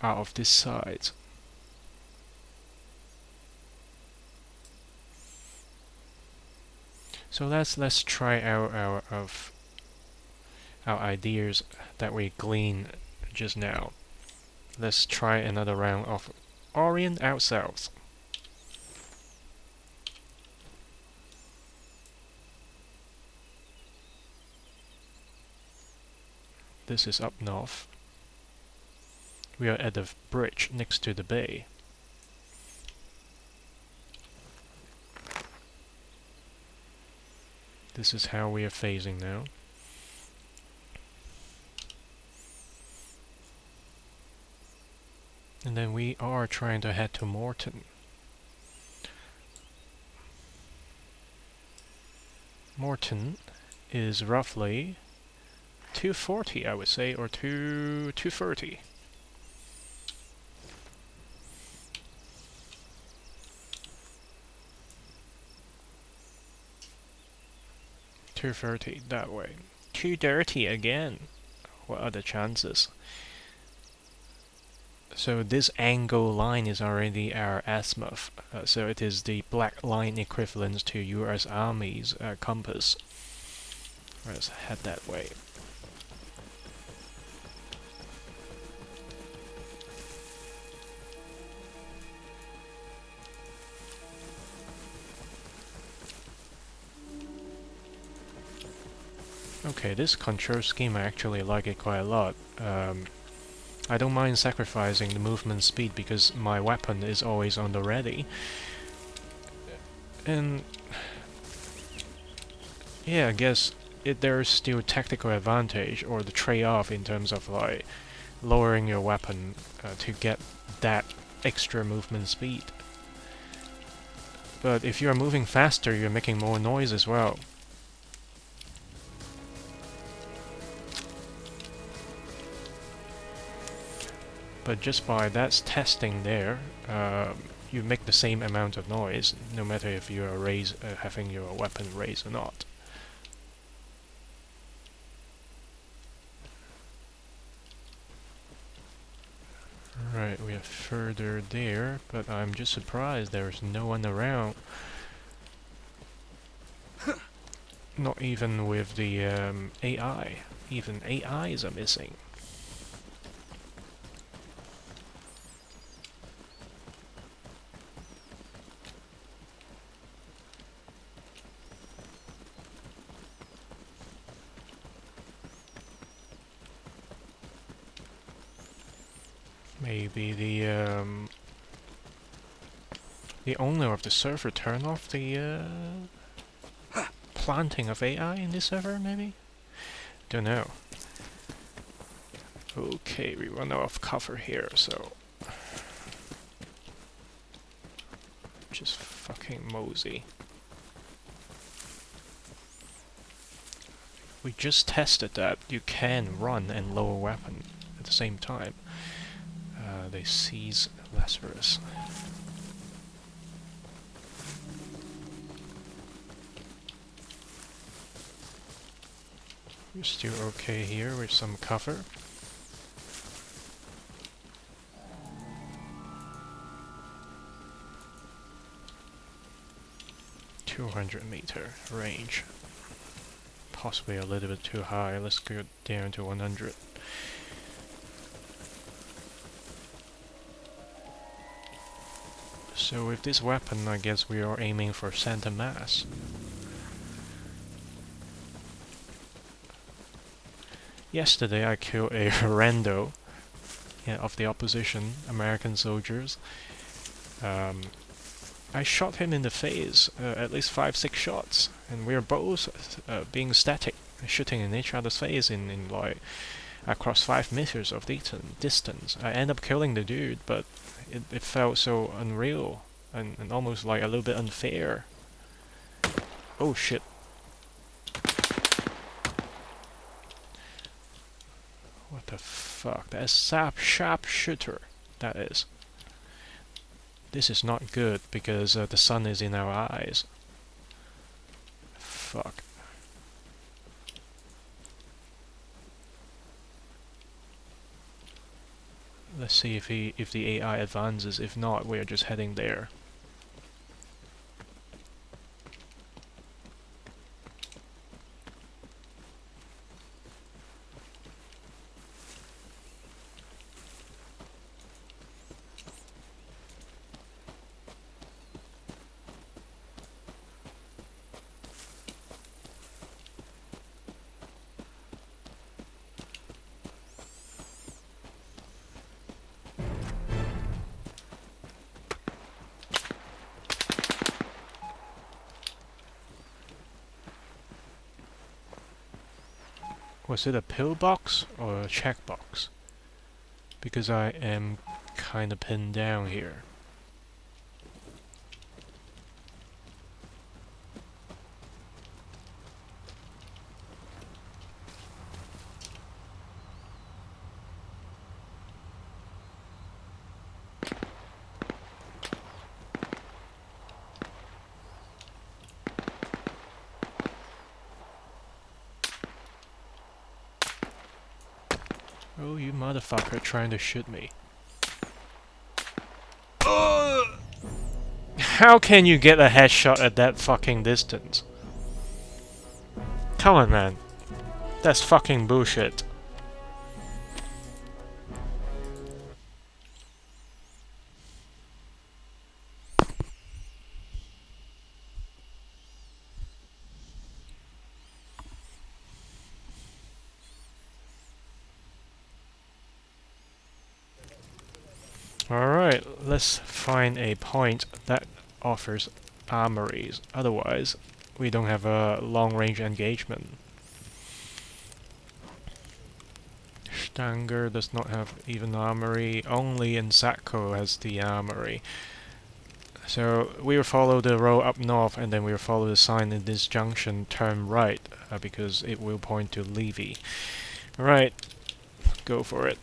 out of this side. So let's try out our ideas that we gleaned just now. Let's try another round of Orient out south. This is up north. We are at the bridge next to the bay. This is how we are phasing now. And then we are trying to head to Morton. Morton is roughly 240, I would say, or 230. That way. 230 again. What are the chances? So this angle line is already our azimuth. So it is the black line equivalent to US Army's compass. Let's head that way. Okay, this control scheme I actually like it quite a lot. I don't mind sacrificing the movement speed because my weapon is always on the ready. And yeah, I guess there's still tactical advantage or the trade-off in terms of like lowering your weapon to get that extra movement speed. But if you are moving faster, you're making more noise as well. But just by that testing there, you make the same amount of noise, no matter if you are having your weapon raised or not. Right, we are further there, but I'm just surprised there's no one around. Not even with the AI. Even AIs are missing. Maybe the owner of the server turned off the planting of AI in this server, maybe? Don't know. Okay, we run out of cover here, so just fucking mosey. We just tested that you can run and lower weapon at the same time. They seize Lazarus. We're still okay here with some cover. .200-meter range. Possibly a little bit too high. Let's go down to 100. So with this weapon, I guess we are aiming for center mass. Yesterday I killed a rando of the opposition, American soldiers. I shot him in the face, at least 5-6 shots, and we are both being static, shooting in each other's face in like across 5 meters of distance. I end up killing the dude, but it felt so unreal and almost like a little bit unfair. Oh shit. What the fuck? That is sharpshooter. That is. This is not good because the sun is in our eyes. Fuck. Let's see if the AI advances. If not, we're just heading there. Was it a pillbox or a checkbox? Because I am kind of pinned down here. Oh, you motherfucker trying to shoot me. How can you get a headshot at that fucking distance? Come on, man. That's fucking bullshit. Alright, let's find a point that offers armories. Otherwise, we don't have a long-range engagement. Stanger does not have even armory. Only in Satko has the armory. So we will follow the road up north, and then we will follow the sign in this junction, turn right, because it will point to Levy. Alright, go for it.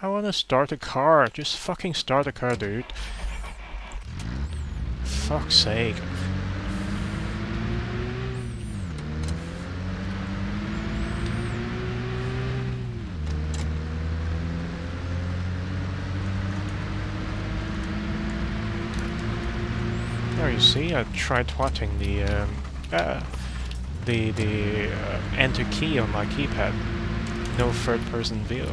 I wanna start a car. Just fucking start a car, dude. Fuck's sake. Oh, you see, I tried twatting the enter key on my keypad. No third-person view.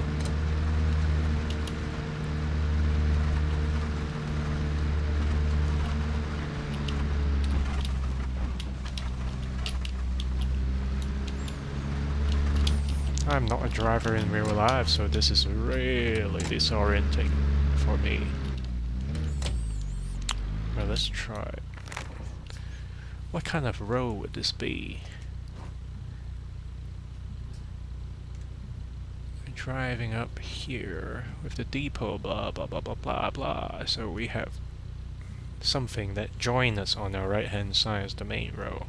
I'm not a driver in real life, so this is really disorienting for me. Well, let's try. What kind of road would this be? Driving up here with the depot, blah blah blah blah blah blah. So we have something that joins us on our right hand side as the main road.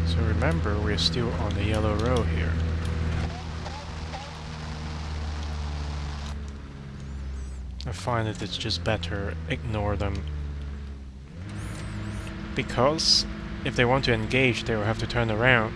So remember, we're still on the yellow road here. I find that it's just better ignore them. Because if they want to engage, they will have to turn around.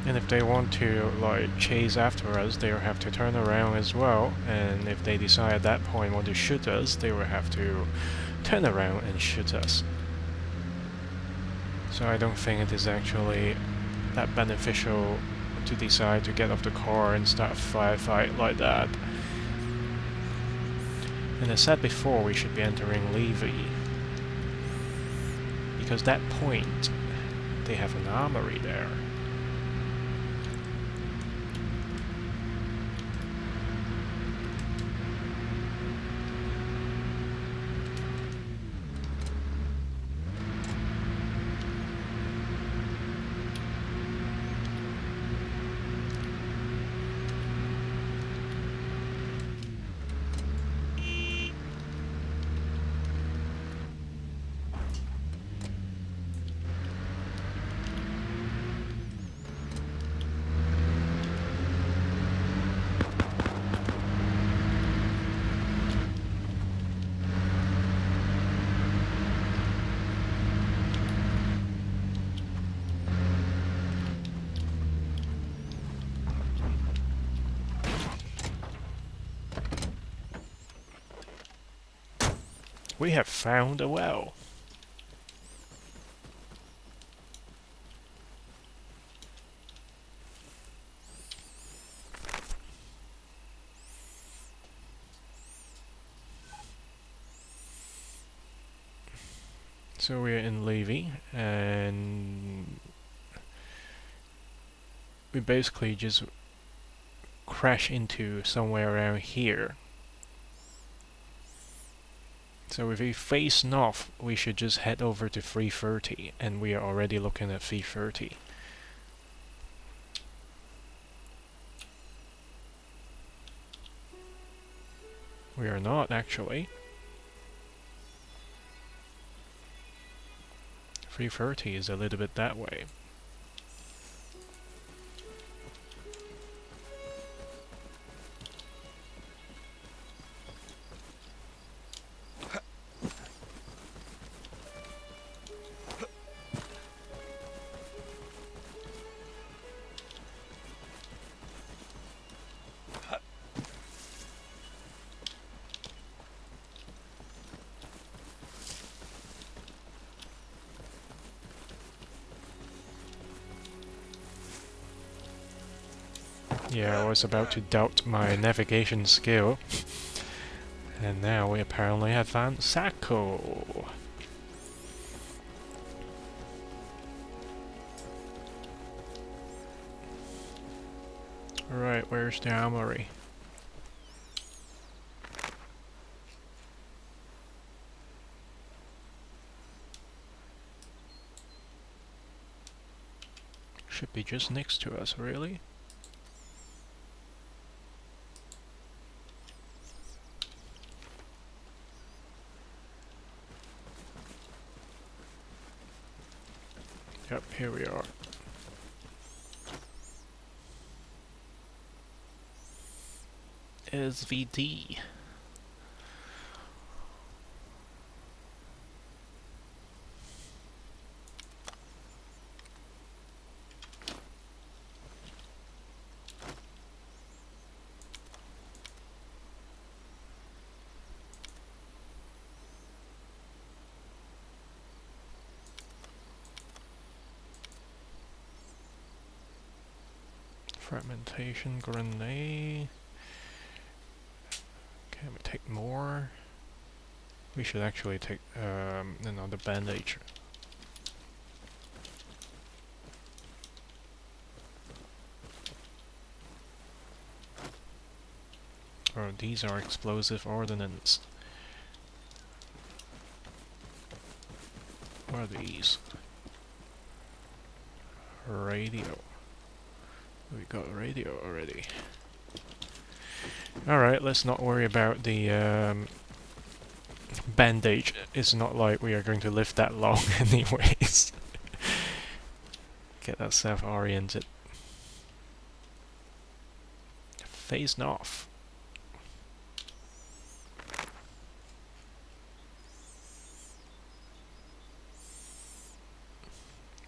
And if they want to like chase after us, they will have to turn around as well. And if they decide at that point want to shoot us, they will have to turn around and shoot us. So I don't think it is actually that beneficial to decide to get off the car and start a firefight like that. And as said before, we should be entering Levy, because that point, they have an armory there. We have found a well. So we're in Levy, and we basically just crash into somewhere around here. So if we face north, we should just head over to 330, and we are already looking at 330. We are not, actually. 330 is a little bit that way. Yeah, I was about to doubt my navigation skill. And now we apparently have found Sacco. Alright, where's the armory? Should be just next to us, really? Yep, here we are. SVD. Fragmentation grenade. Can we take more? We should actually take another bandage. Oh, these are explosive ordnance. What are these? Radio. We got a radio already. Alright, let's not worry about the bandage. It's not like we are going to live that long anyways. Get ourselves oriented. Face north.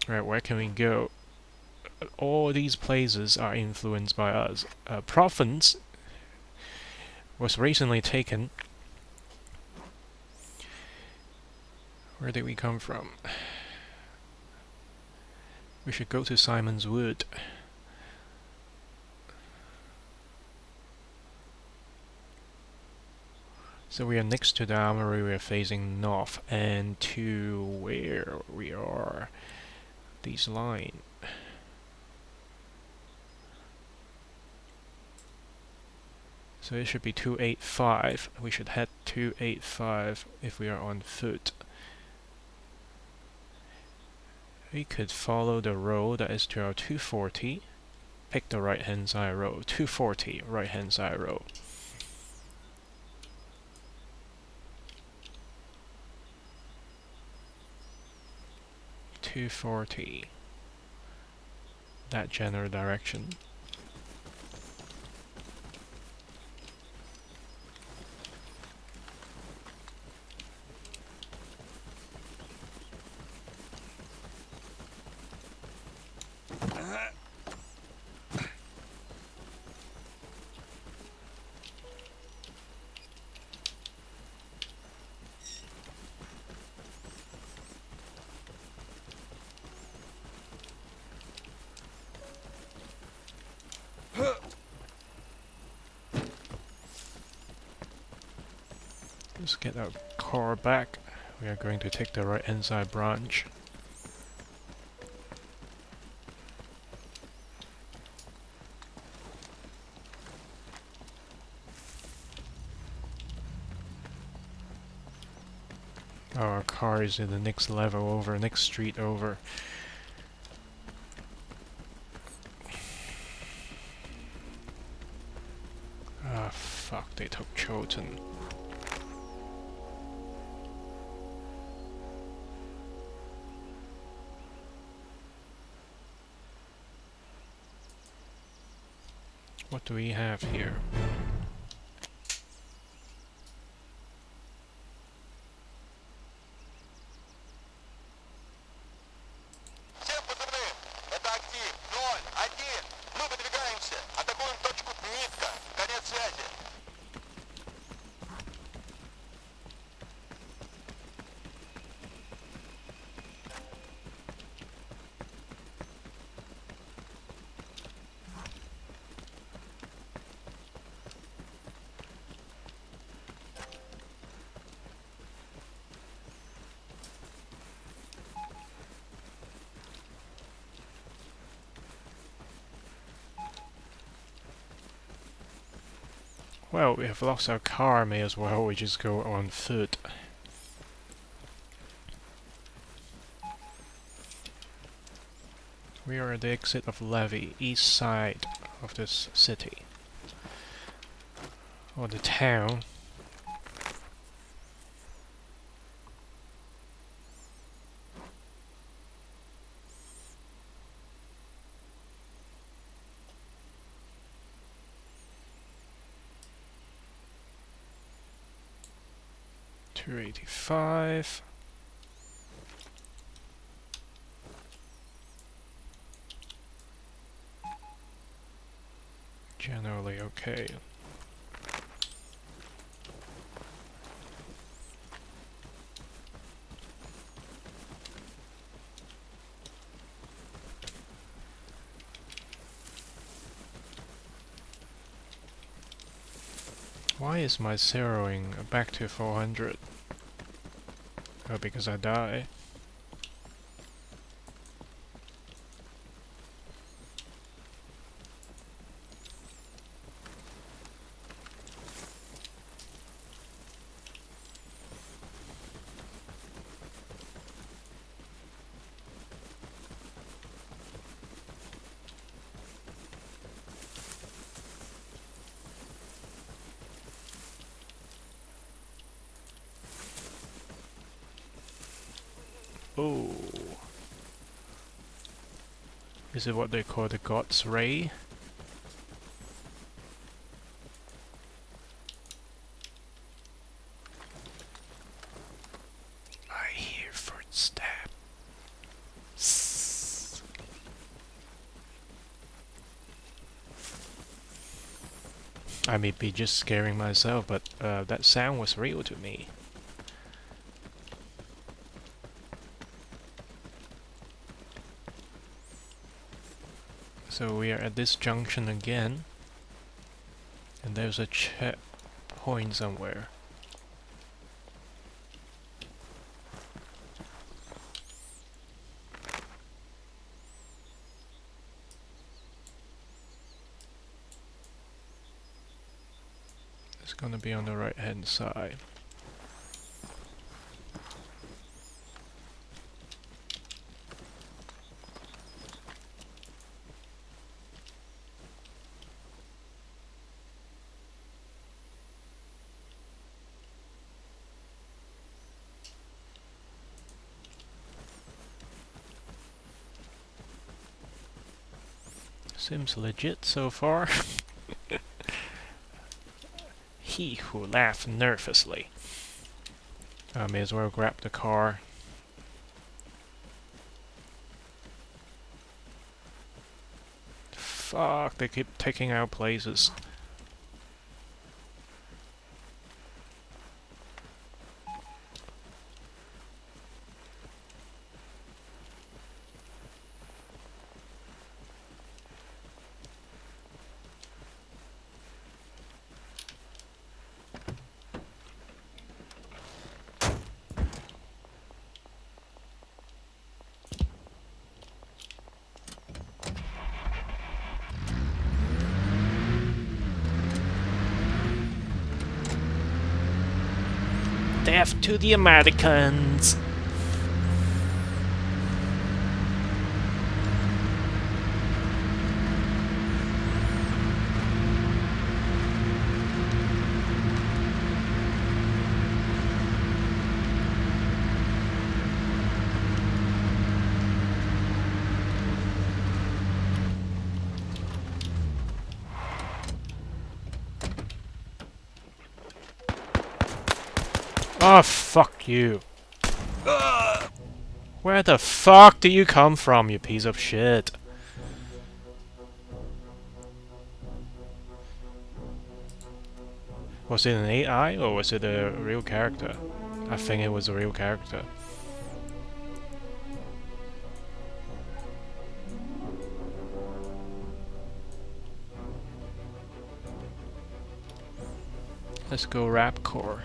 Right, where can we go? all these places are influenced by us. Provence was recently taken. Where did we come from? We should go to Simon's Wood. So we are next to the armory, we are facing north, and to where we are, this line. So it should be 285. We should head 285 if we are on foot. We could follow the road that is to our 240. Pick the right hand side road. 240 right hand side road. .240. That general direction. Let's get our car back. We are going to take the right hand side branch. Our car is in the next level over, next street over. Ah, fuck, they took Choten. What do we have here? Всем позывным! Это актив 0-1. Мы выдвигаемся. Атакуем точку Нитка. Конец связи. Well, we have lost our car, may as well we just go on foot. We are at the exit of Levy, east side of this city. Or the town. .285. Generally okay. Why is my zeroing back to 400? Oh, because I die. Oh. Is it what they call the God's Ray? I hear footsteps. I may be just scaring myself, but that sound was real to me. So we are at this junction again, and there's a checkpoint somewhere. It's gonna be on the right hand side. Seems legit so far. He who laughed nervously. I may as well grab the car. Fuck, they keep taking out places. Death to the Americans! Oh, fuck you. Where the fuck do you come from, you piece of shit? Was it an AI or was it a real character? I think it was a real character. Let's go rapcore.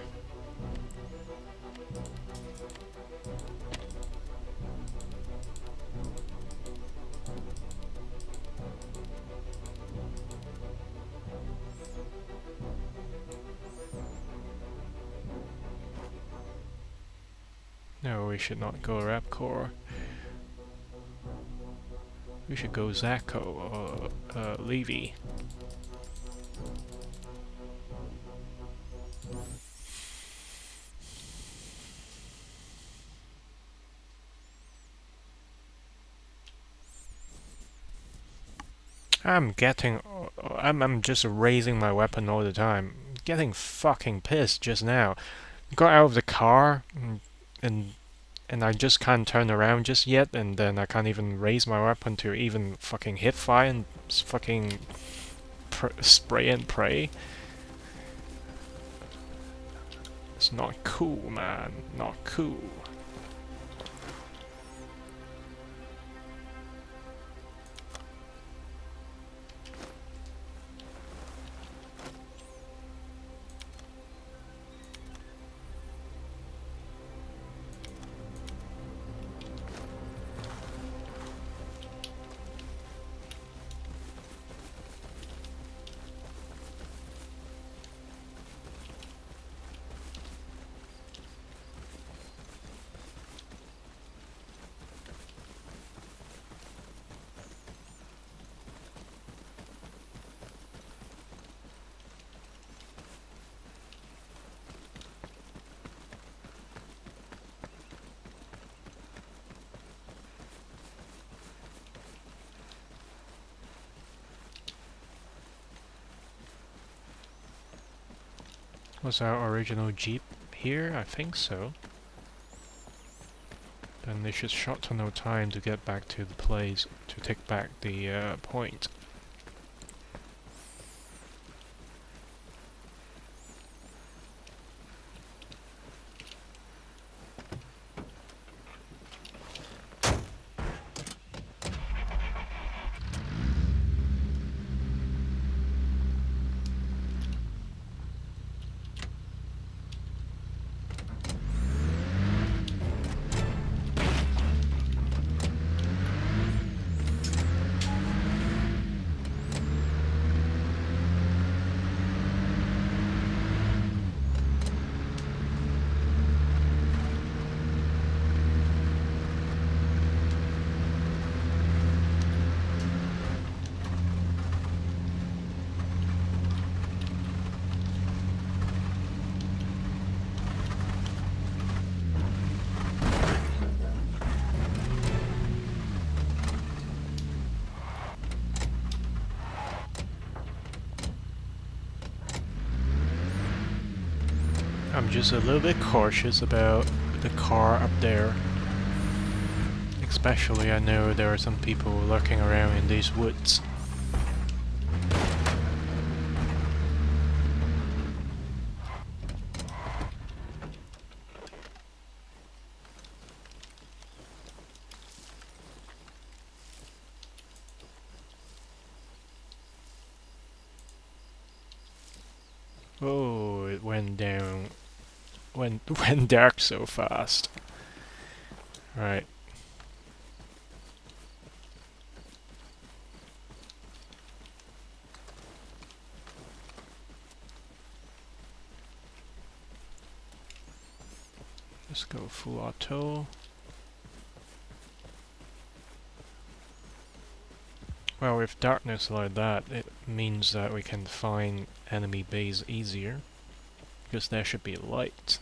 No, we should not go rapcore. We should go Zacco or Levy. I'm just raising my weapon all the time. Getting fucking pissed just now. Got out of the car and I just can't turn around just yet, and then I can't even raise my weapon to even fucking hip fire and fucking spray and pray. It's not cool, man. Not cool. Was our original Jeep here? I think so. Then they should short no time to get back to the place to take back the point. I'm just a little bit cautious about the car up there. Especially I know there are some people lurking around in these woods. Oh, it went down. Went dark so fast. Right. Let's go full auto. Well, with darkness like that, it means that we can find enemy base easier. Because there should be light.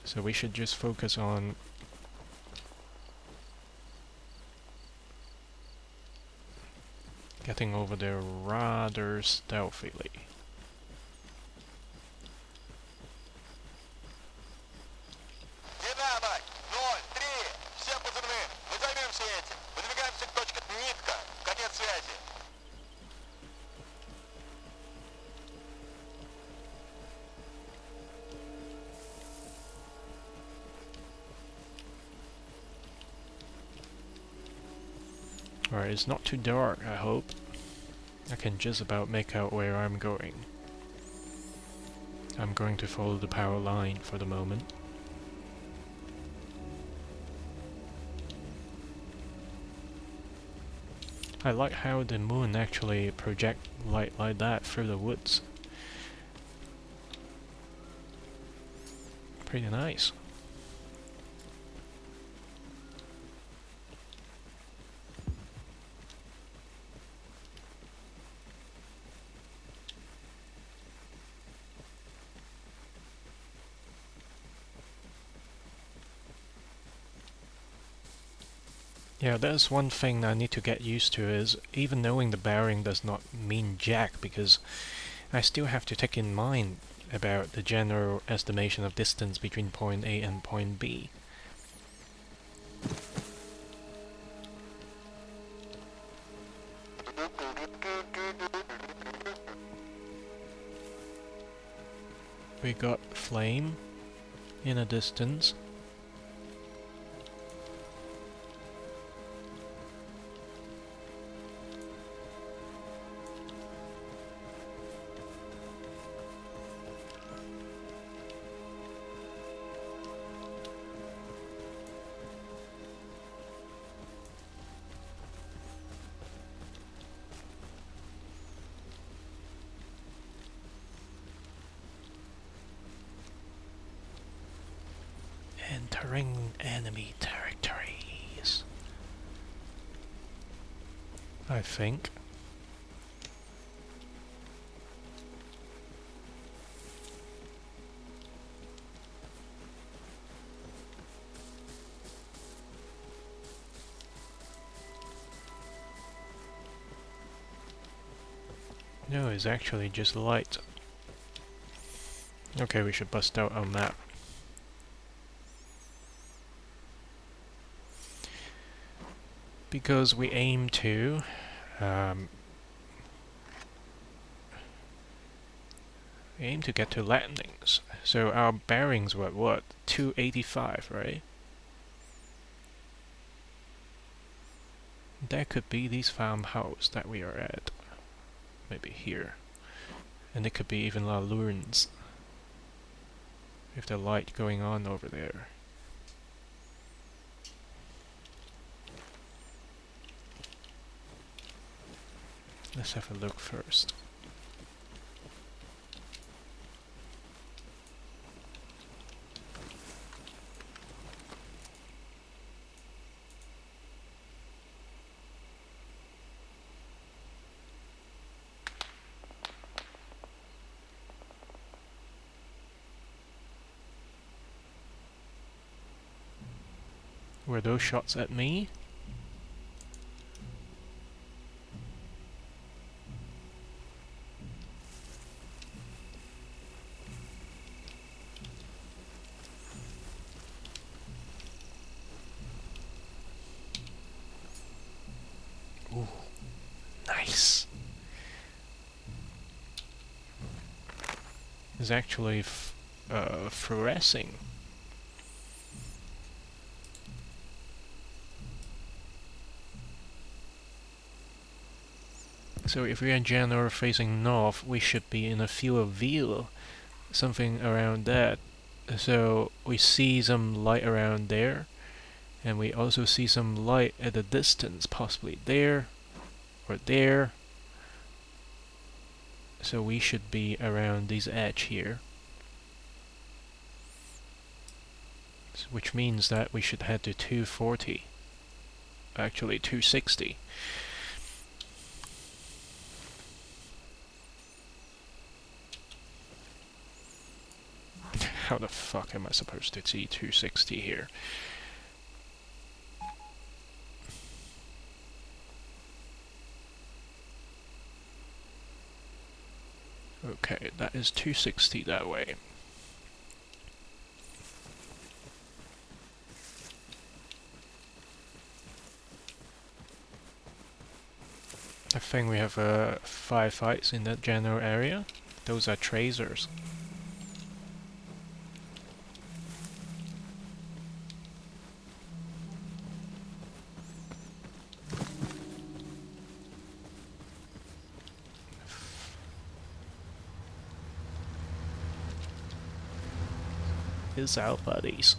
So we should just focus on getting over there rather stealthily. Динамо, 0-3, все позывные. Мы займемся этим. Выдвигаемся к точке нитка. Конец связи. Alright, it's not too dark, I hope. I can just about make out where I'm going. I'm going to follow the power line for the moment. I like how the moon actually projects light like that through the woods. Pretty nice. Yeah, that's one thing I need to get used to, is even knowing the bearing does not mean jack, because I still have to take in mind about the general estimation of distance between point A and point B. We got flame in a distance. Entering enemy territories, I think. No, it's actually just light. Okay, we should bust out our map. Because we aim to get to landings. So our bearings were what? 285, right? That could be this farmhouse that we are at. Maybe here. And it could be even La Lurns. With the light going on over there. Let's have a look first. Were those shots at me? is actually fluorescing. So if we are generally facing north, we should be in a field of view, something around that. So we see some light around there, and we also see some light at a distance, possibly there or there. So we should be around this edge here, which means that we should head to 240, actually 260. How the fuck am I supposed to see 260 here? Okay, that is 260 that way. I think we have 5 fights in that general area. Those are tracers. Is out, buddies.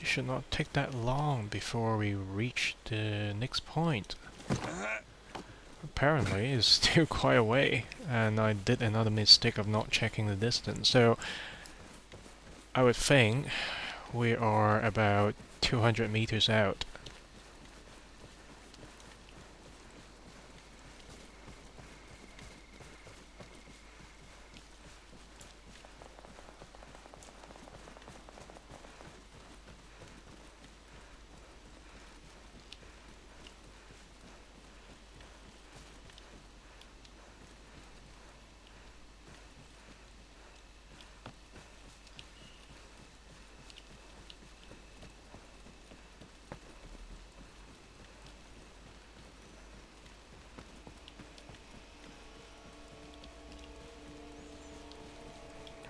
Should not take that long before we reach the next point. Apparently it's still quite a way, and I did another mistake of not checking the distance, so I would think we are about 200 meters out.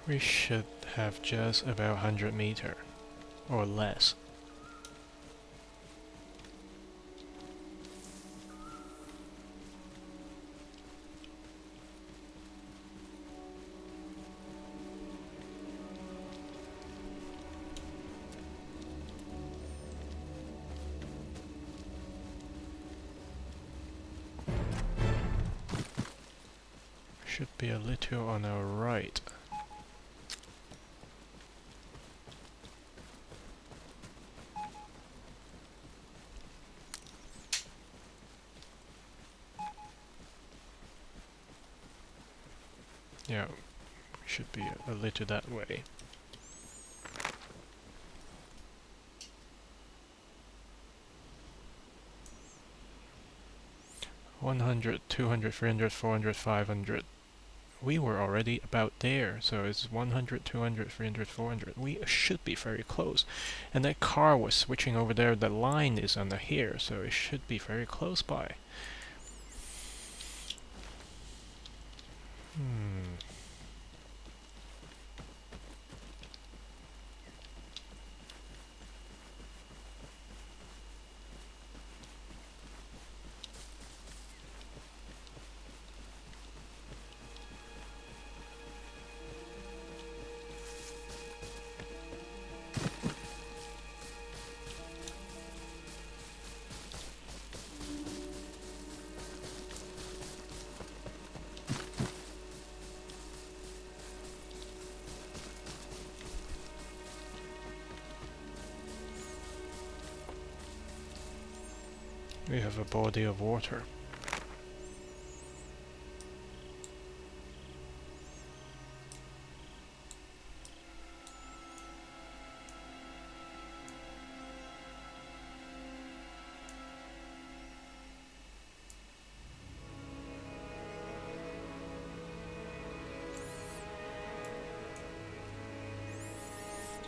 We should have just about 100 meter or less. Should be a little on our right. Yeah, should be a little that way. 100, 200, 300, 400, 500. We were already about there, so it's 100, 200, 300, 400. We should be very close. And that car was switching over there, the line is under here, so it should be very close by. We have a body of water.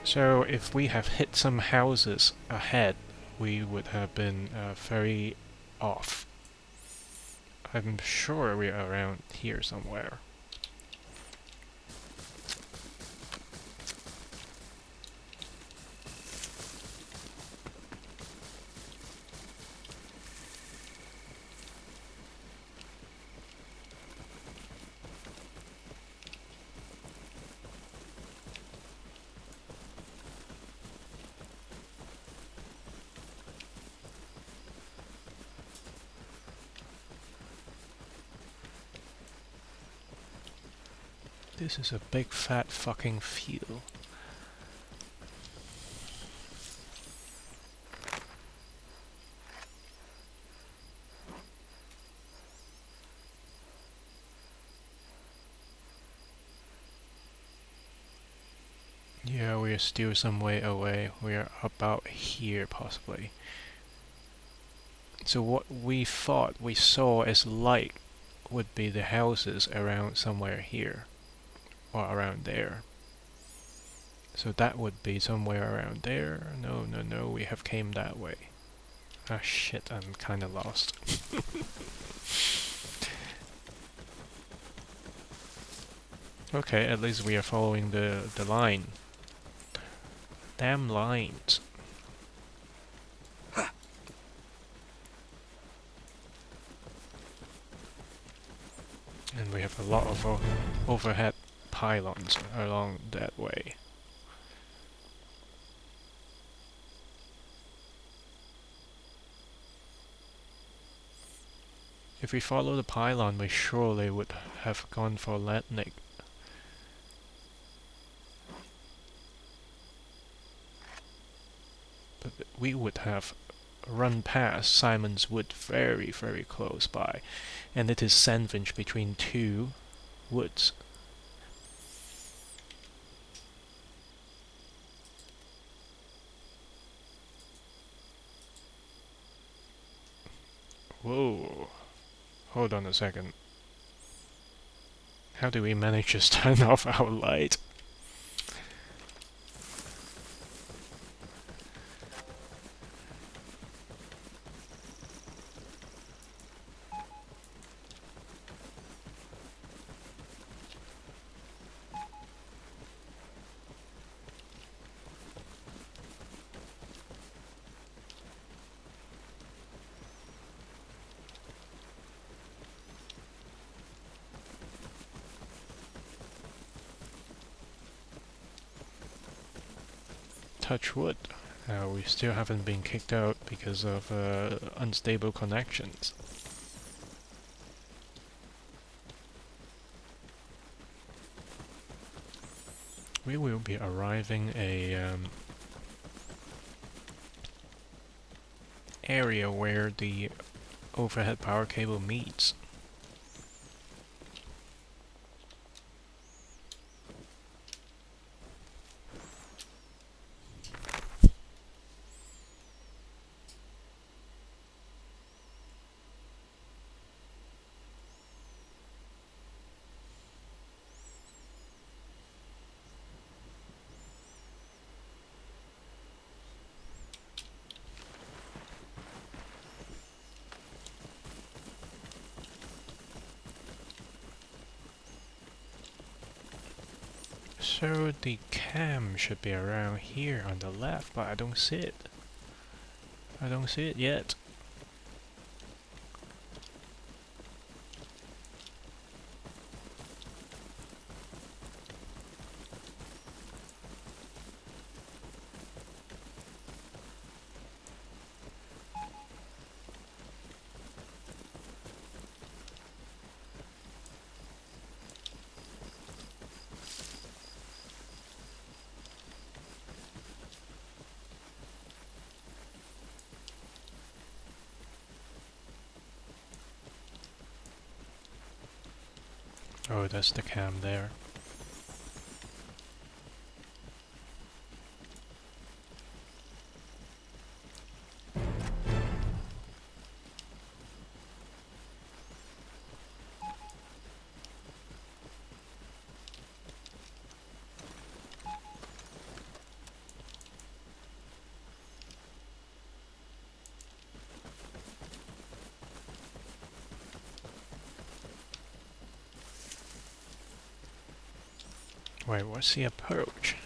So if we have hit some houses ahead, we would have been very off. I'm sure we're around here somewhere. This is a big fat fucking field. Yeah, we're still some way away. We're about here, possibly. So what we thought we saw as light would be the houses around somewhere here. Or around there. So that would be somewhere around there. No, no, no, we have came that way. Ah shit, I'm kinda lost. Okay, at least we are following the line. Damn lines. And we have a lot of overhead pylons along that way. If we follow the pylon, we surely would have gone for Latnik. But we would have run past Simon's Wood very, very close by. And it is sandwiched between two woods. Whoa. Hold on a second. How do we manage to turn off our light? Touch wood. We still haven't been kicked out because of unstable connections. We will be arriving a area where the overhead power cable meets. So the cam should be around here on the left, but I don't see it. I don't see it yet. Oh, that's the cam there. Wait, what's the approach?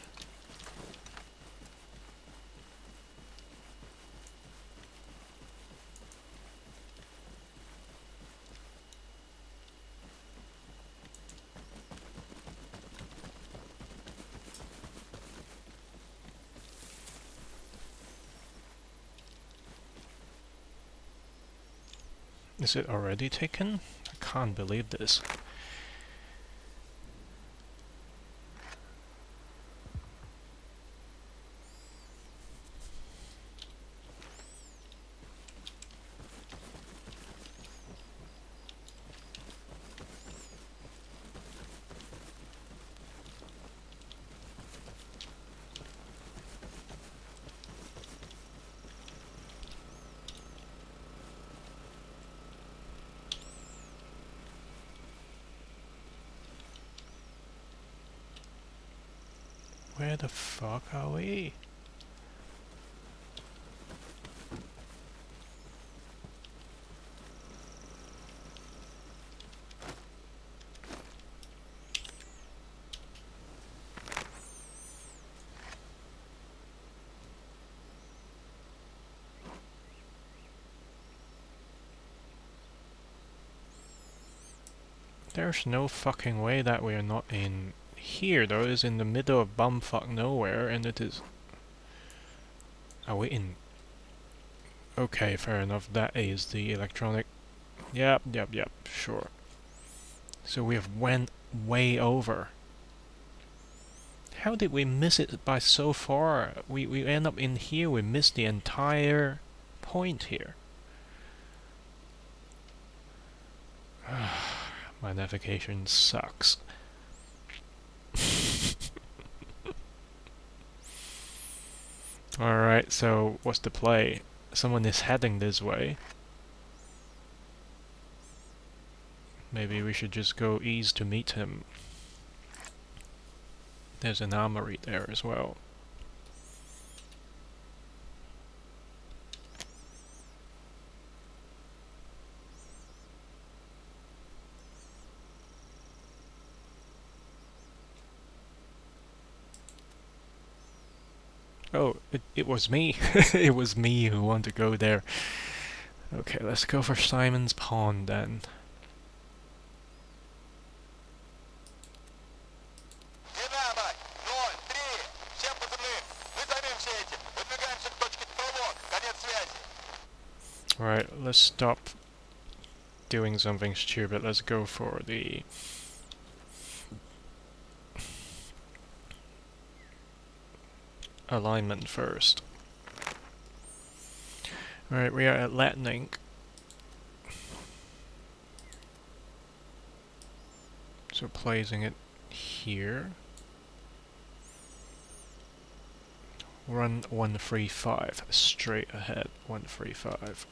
Is it already taken? I can't believe this. Where the fuck are we? There's no fucking way that we are not in here, though. It's in the middle of bumfuck nowhere, and it is... Are we in... Okay, fair enough. That is the electronic... Yep, sure. So we have went way over. How did we miss it by so far? We end up in here, we missed the entire point here. My navigation sucks. Alright, so what's the play? Someone is heading this way. Maybe we should just go east to meet him. There's an armory there as well. Oh, it was me. It was me who wanted to go there. Okay, let's go for Simon's Pond then. Alright, let's stop doing something stupid. Let's go for the... alignment first. Alright, we are at Lightning. So placing it here. Run 135, straight ahead, 135.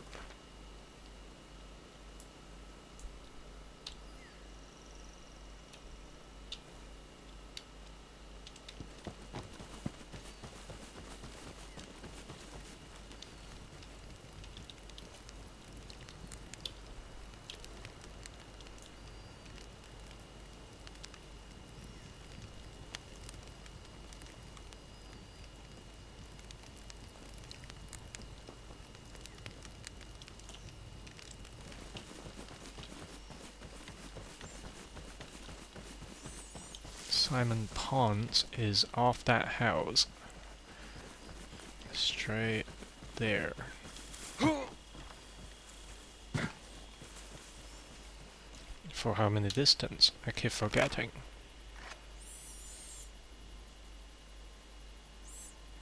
Simon Pond is off that house. Straight there. For how many distance? I keep forgetting.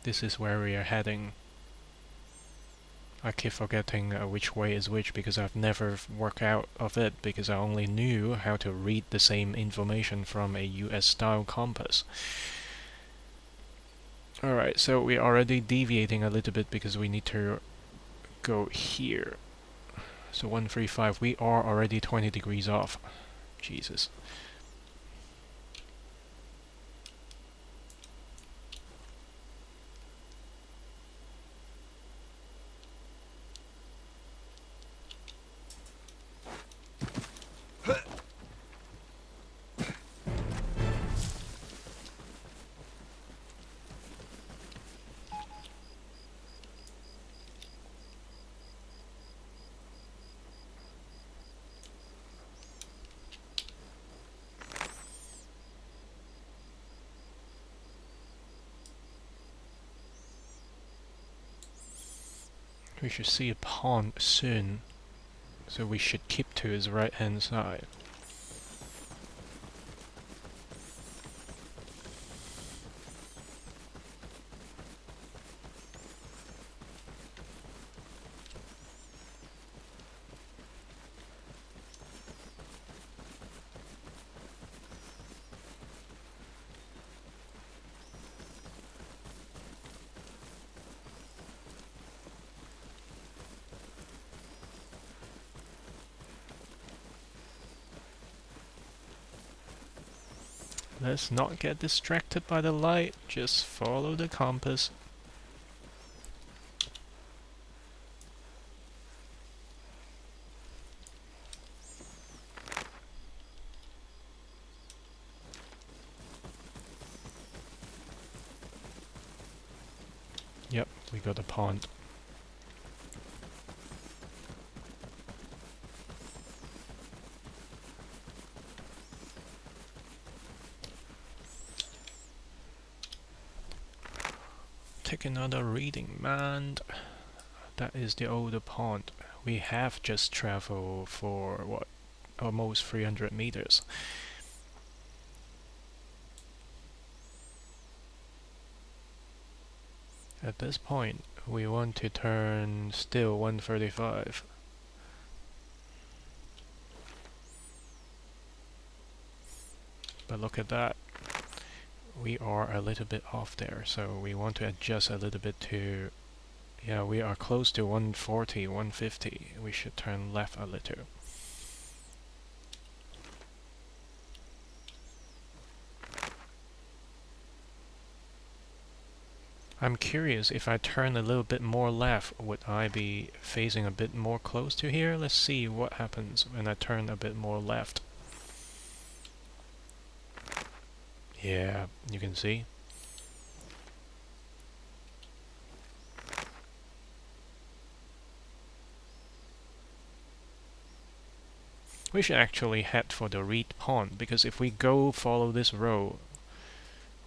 This is where we are heading. I keep forgetting which way is which because I've never worked out of it because I only knew how to read the same information from a US style compass. Alright, so we're already deviating a little bit because we need to go here. So 135, we are already 20 degrees off. Jesus. We should see a pond soon, so we should keep to his right hand side. Let's not get distracted by the light, just follow the compass. Yep, we got a pond. Take another reading, man. That is the older pond. We have just traveled for what, almost 300 meters. At this point, we want to turn still 135. But look at that. We are a little bit off there, so we want to adjust a little bit to... Yeah, we are close to 140, 150. We should turn left a little. I'm curious, if I turn a little bit more left, would I be facing a bit more close to here? Let's see what happens when I turn a bit more left. Yeah, you can see. We should actually head for the reed pond, because if we go follow this road,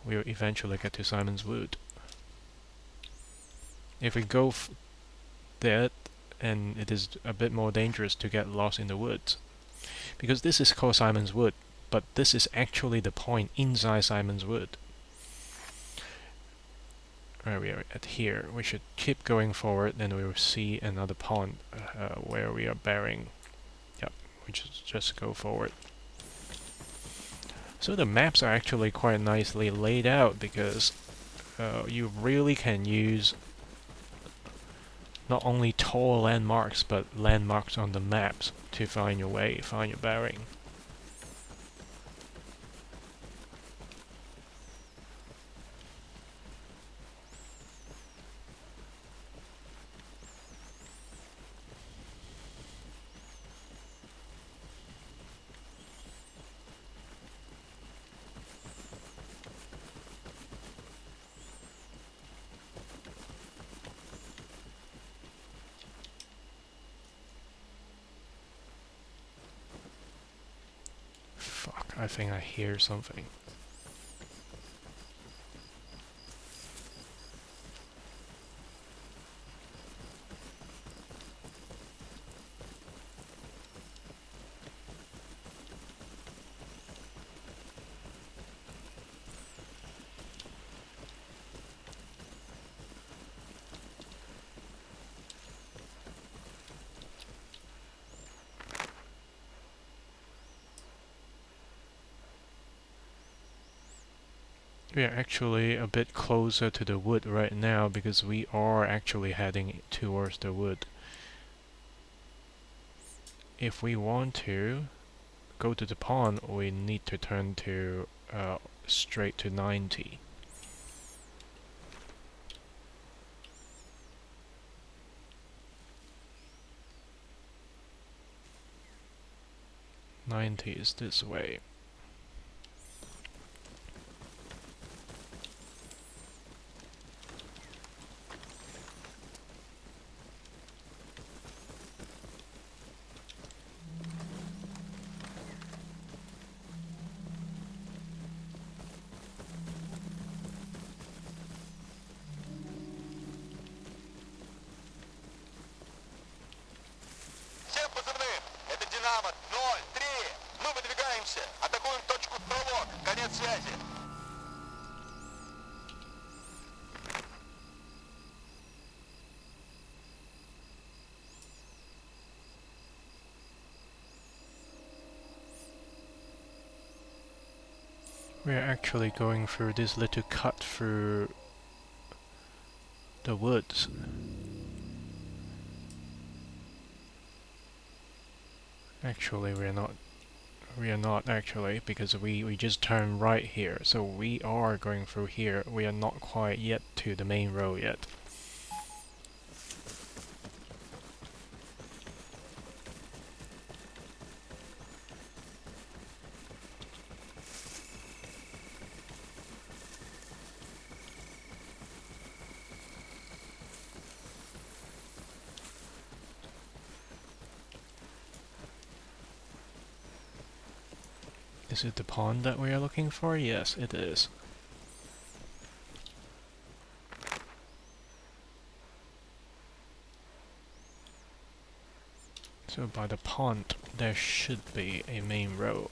we'll eventually get to Simon's Wood. If we go there, and it is a bit more dangerous to get lost in the woods. Because this is called Simon's Wood, but this is actually the point inside Simon's Wood. Where we are at here, we should keep going forward, and we will see another pond where we are bearing. Yep, we just go forward. So the maps are actually quite nicely laid out, because you really can use not only tall landmarks, but landmarks on the maps to find your way, find your bearing. Fuck, I think I hear something. We are actually a bit closer to the wood right now because we are actually heading towards the wood. If we want to go to the pond, we need to turn to straight to 90. "90 is this way." Всем позывным! Это Динамо 03. Мы выдвигаемся. Атакуем точку пролог. Конец связи. We are actually going through this little cut through the woods. Actually, we are not actually, because we just turned right here, so we are going through here. We are not quite yet to the main road yet. Is it the pond that we are looking for? Yes, it is. So by the pond, there should be a main road.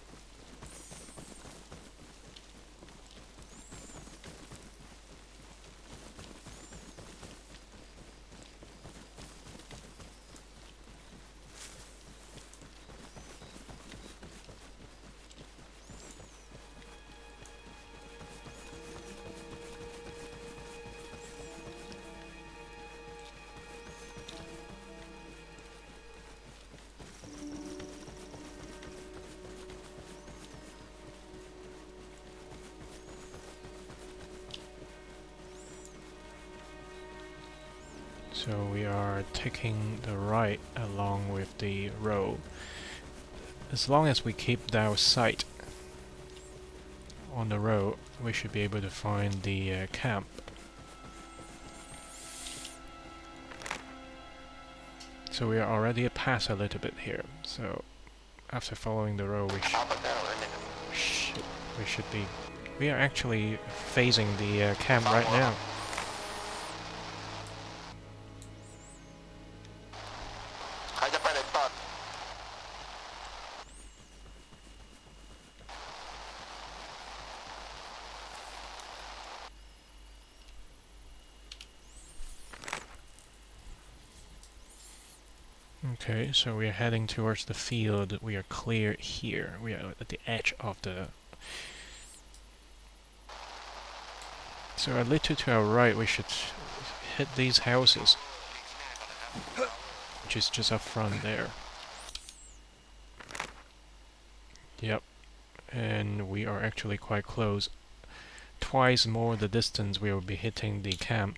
So we are taking the right along with the road. As long as we keep our sight on the road, we should be able to find the camp. So we are already past a little bit here. So after following the road, we should be. We are actually facing the camp right now. Okay, so we are heading towards the field. We are clear here. We are at the edge of the... So a little to our right, we should hit these houses, which is just up front there. Yep, and we are actually quite close. Twice more the distance we will be hitting the camp.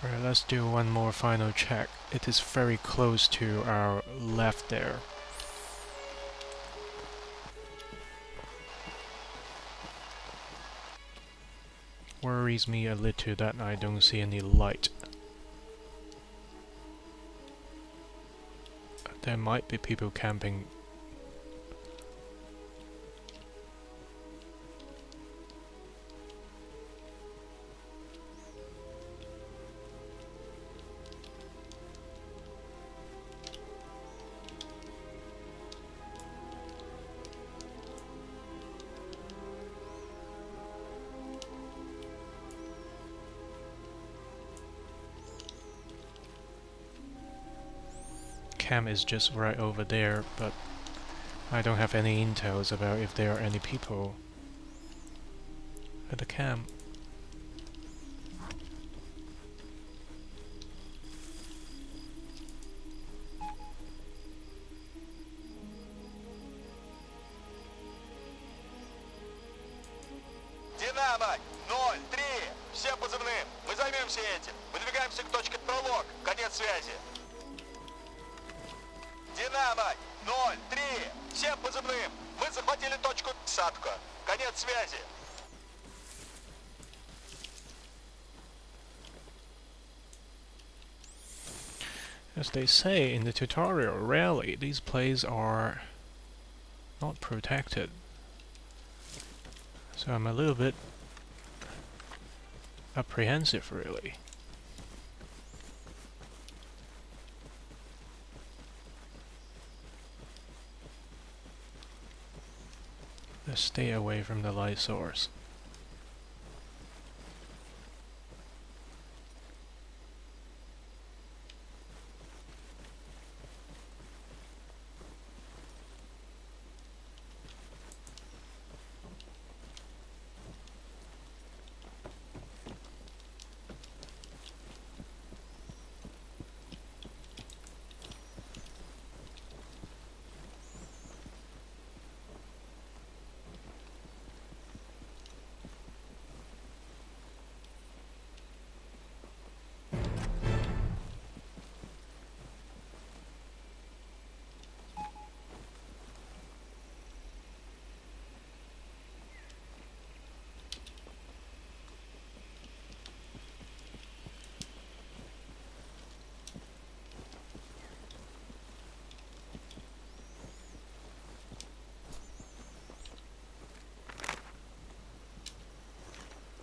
Alright, let's do one more final check. It is very close to our left there. Worries me a little that I don't see any light. There might be people camping. Camp is just right over there, but I don't have any intels about if there are any people at the camp. Динамо 0-3. Всем позывным. Мы займемся этим. Выдвигаемся к точке пролог. Конец связи. Динамо 0-3. Всем позывным. Мы захватили точку Садко. Конец связи. As they say in the tutorial, rarely these places are not protected. So I'm a little bit apprehensive, really. Let's stay away from the light source.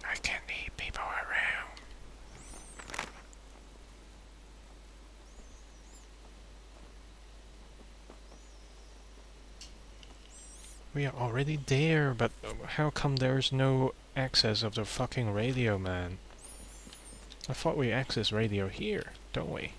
I can't hear people around. We are already there, but how come there's no access of the fucking radio, man? I thought we access radio here, don't we?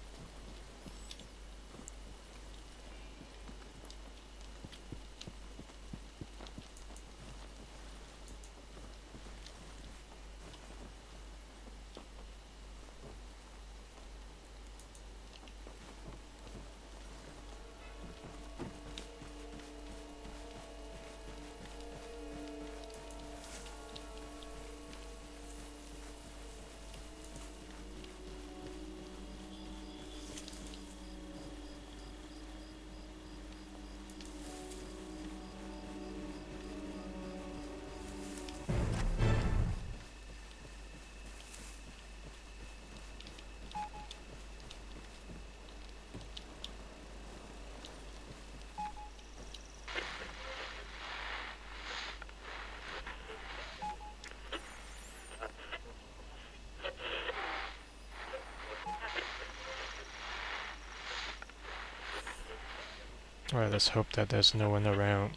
Alright, let's hope that there's no one around.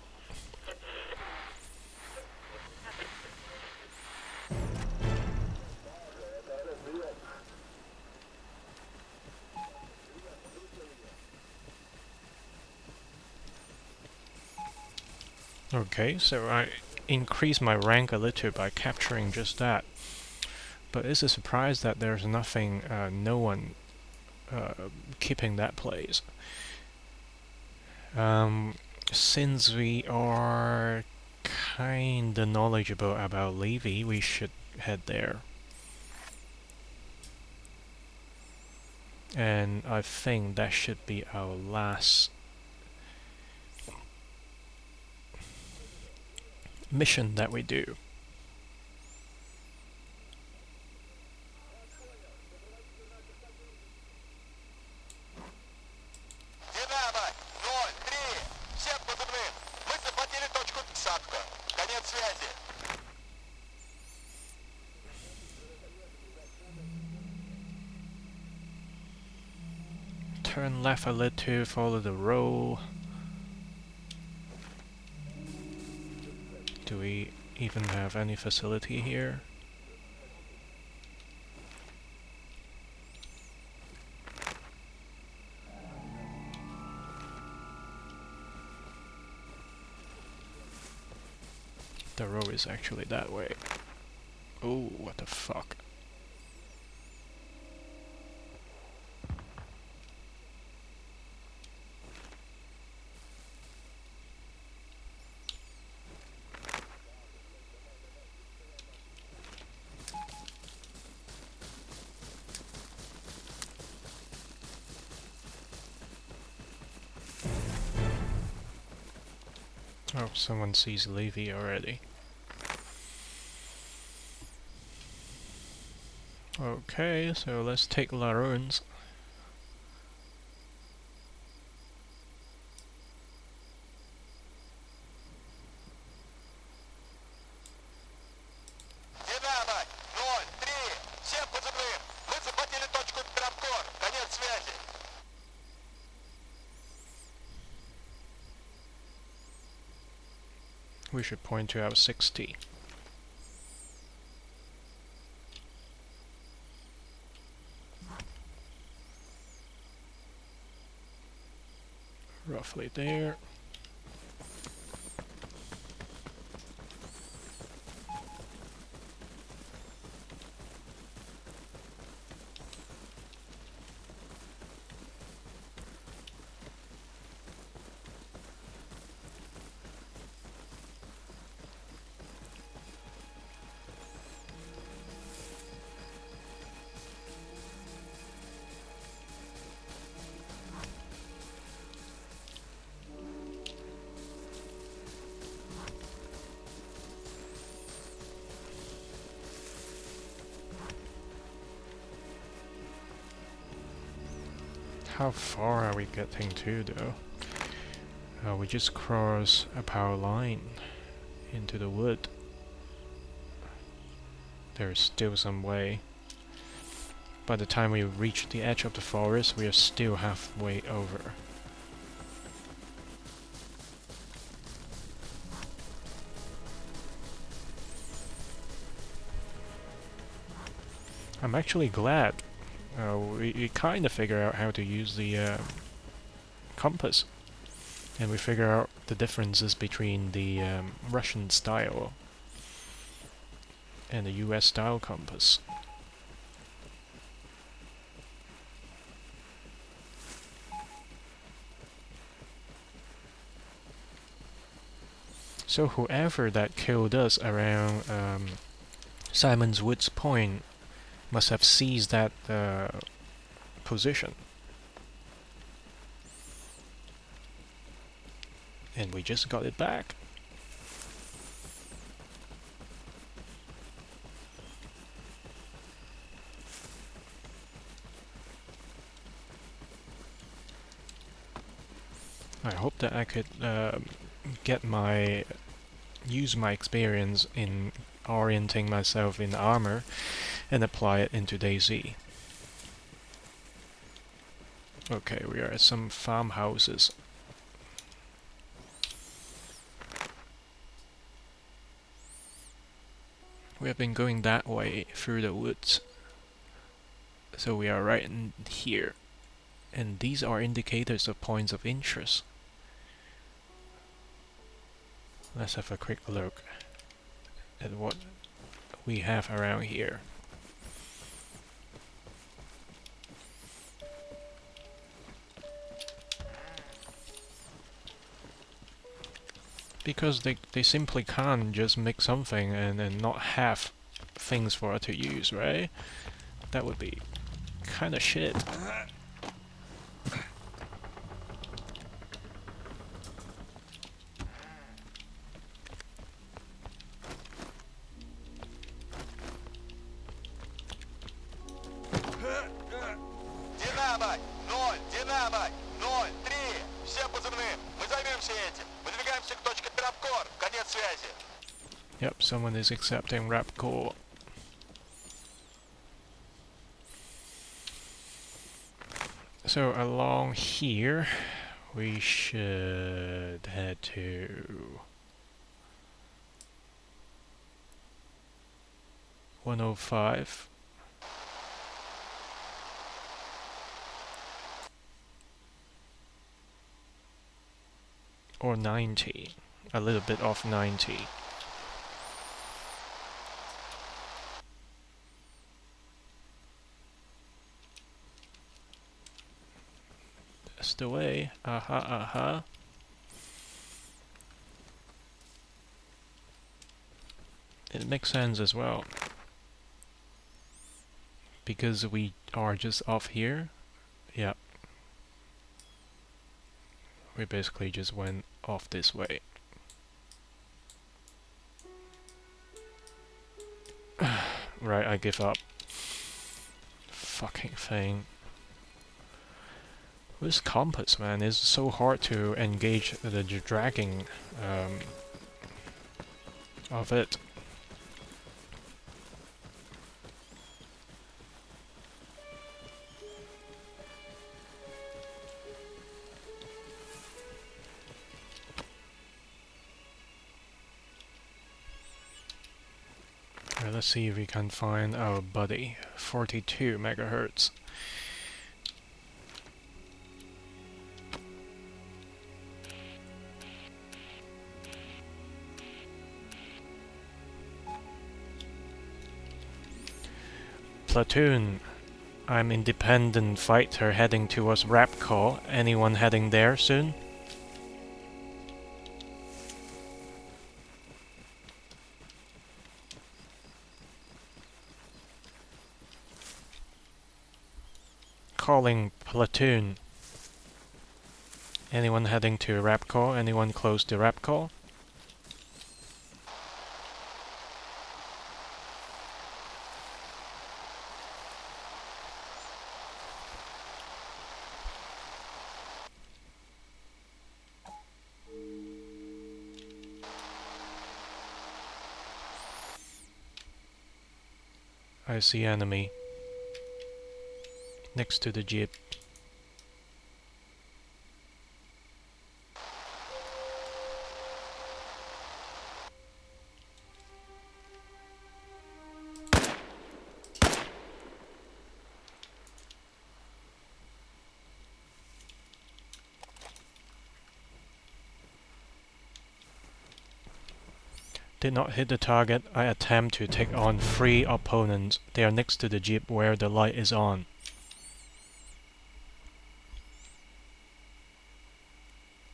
Okay, so I increased my rank a little by capturing just that. But it's a surprise that there's nothing, no one keeping that place. Since we are kinda knowledgeable about Levy, we should head there. And I think that should be our last mission that we do. Динамо связи. Turn left a little, follow the road. Do we even have any facility here? The road is actually that way. Oh, what the fuck? Oh, someone sees Levy already. Okay, so let's take Laruns. Динамо 0-3. Всем позывным. Мы захватили точку Травкор. Конец связи. We should point to our 60. Roughly there. How far are we getting to, though? We just cross a power line into the wood. There's still some way. By the time we reach the edge of the forest, we are still halfway over. I'm actually glad we kind of figure out how to use the compass, and we figure out the differences between the Russian style and the US style compass. So whoever that killed us around Simon's Woods Point must have seized that position. And we just got it back. I hope that I could use my experience in orienting myself in armor and apply it into DayZ. Okay, we are at some farmhouses. We have been going that way through the woods. So we are right in here. And these are indicators of points of interest. Let's have a quick look at what we have around here. Because they simply can't just make something and not have things for it to use, right? That would be kinda shit. Динамо 0, Динамо 0-3. Всем позывным. Мы займемся этим. Выдвигаемся к точке Травкор. Конец связи. Yep, someone is accepting rap call. So along here, we should head to 105. Or 90. A little bit off 90. That's the way. Aha. It makes sense as well. Because we are just off here. Yeah. We basically just went off this way. Right, I give up. Fucking thing. This compass, man, is so hard to engage the dragging of it. Right, let's see if we can find our buddy. 42 megahertz. Platoon, I'm independent fighter heading towards rap call. Anyone heading there soon? Calling platoon. Anyone heading to rap call? Anyone close to rap call? I see enemy. Next to the jeep. Did not hit the target. I attempt to take on 3 opponents. They are next to the jeep where the light is on.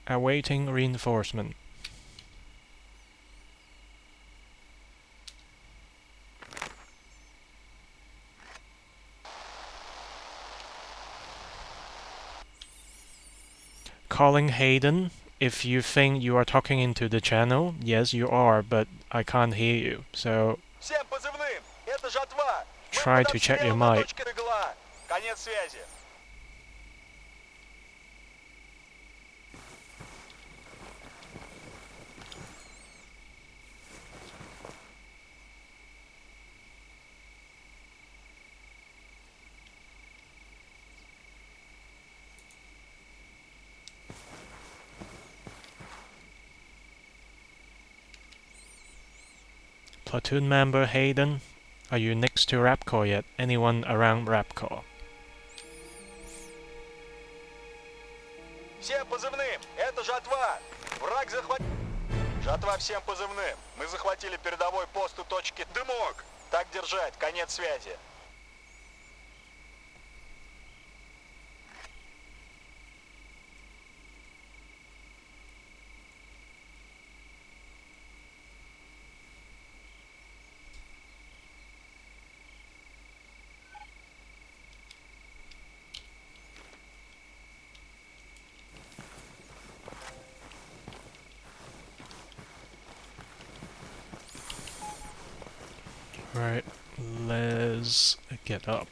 Awaiting reinforcement. Calling Hayden. If you think you are talking into the channel, yes you are, but I can't hear you, so Всем позывным! Это жатва! Мы try под to check your обстрелом на mic. точке Рыгла. Конец связи. Platoon member Hayden, are you next to Rapcore yet? Anyone around Rapcore? Всем позывным! Это жатва! Враг захватил... Жатва всем позывным! Мы захватили передовой пост у точки Дымок! Так держать, конец связи. Right, let's get up.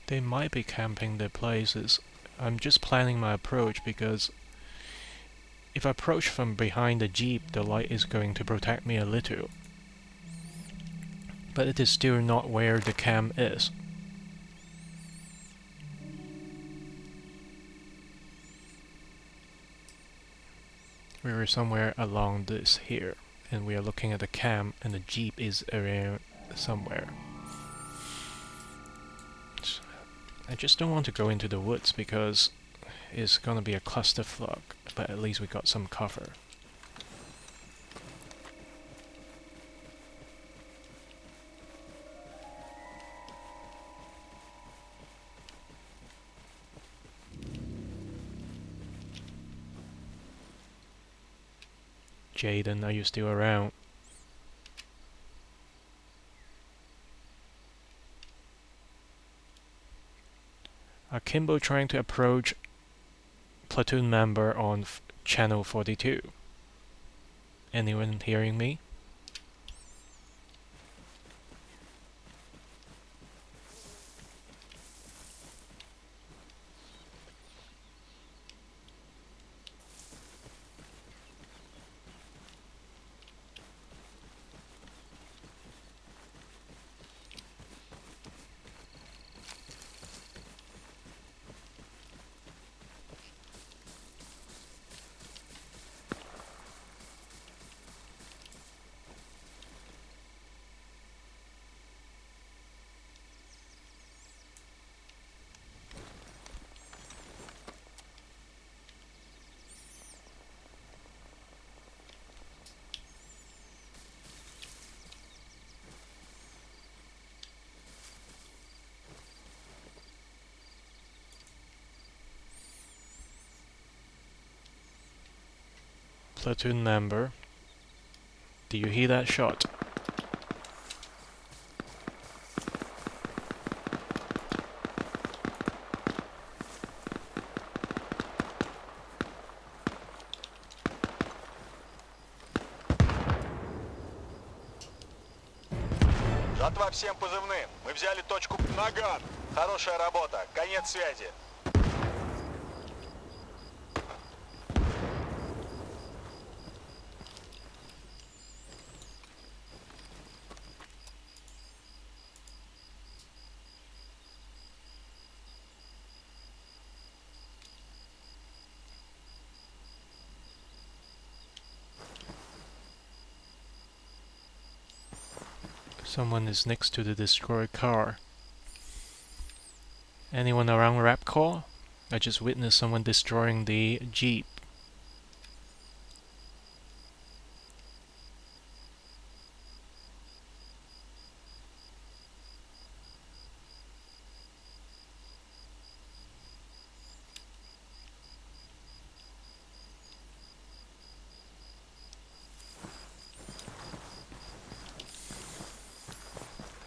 They might be camping their places. I'm just planning my approach because if I approach from behind the jeep, the light is going to protect me a little. But it is still not where the camp is. We are somewhere along this here, and we are looking at the camp, and the jeep is around somewhere. I just don't want to go into the woods because it's gonna be a clusterfuck, but at least we got some cover. Jaden, are you still around? Akimbo trying to approach platoon member on channel 42. Anyone hearing me? Platoon member, do you hear that shot? Жатва всем позывным. Мы взяли точку Наган. Хорошая работа. Конец связи. Someone is next to the destroyed car. Anyone around rap call? I just witnessed someone destroying the jeep.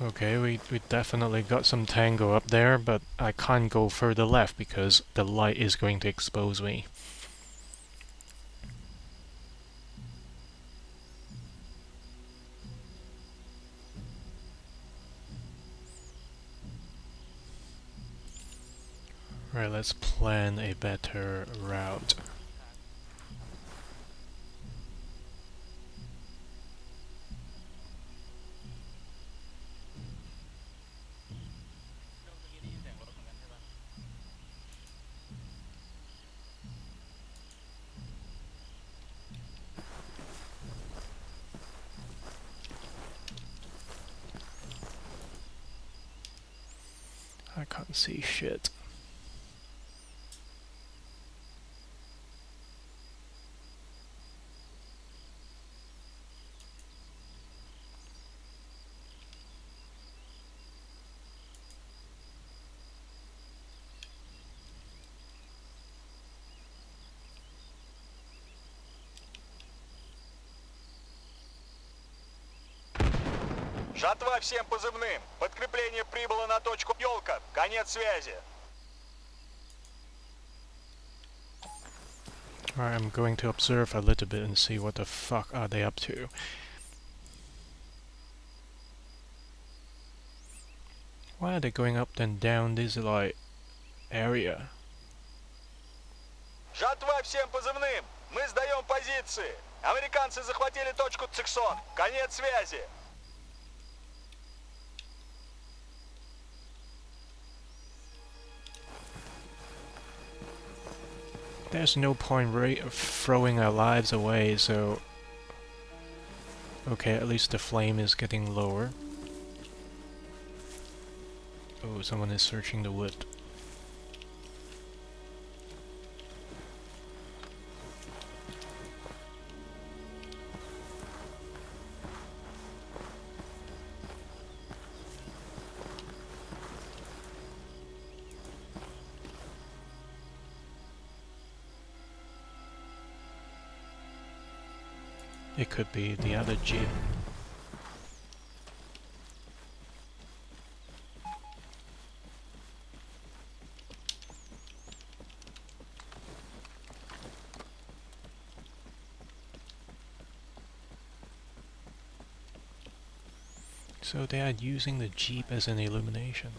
Okay, we definitely got some tango up there, but I can't go further left because the light is going to expose me. Right, let's plan a better route. I can't see shit. Жатва всем позывным. Подкрепление прибыло на точку Ёлка. Конец связи. Alright, I'm going to observe a little bit and see what the fuck are they up to. Why are they going up and down this like area? Жатва всем позывным! Мы сдаем позиции! Американцы захватили точку Циксон! Конец связи! There's no point throwing our lives away, so... Okay, at least the flame is getting lower. Oh, someone is searching the wood. It could be the other jeep. So they are using the jeep as an illumination.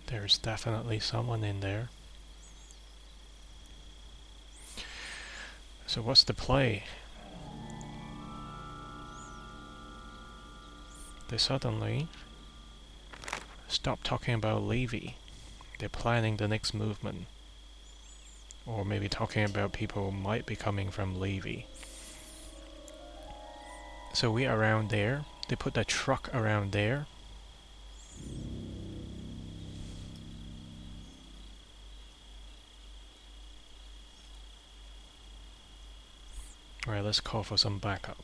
There's definitely someone in there. So what's the play? They suddenly stop talking about Levy. They're planning the next movement. Or maybe talking about people who might be coming from Levy. So we are around there. They put that truck around there. Alright, let's call for some backup.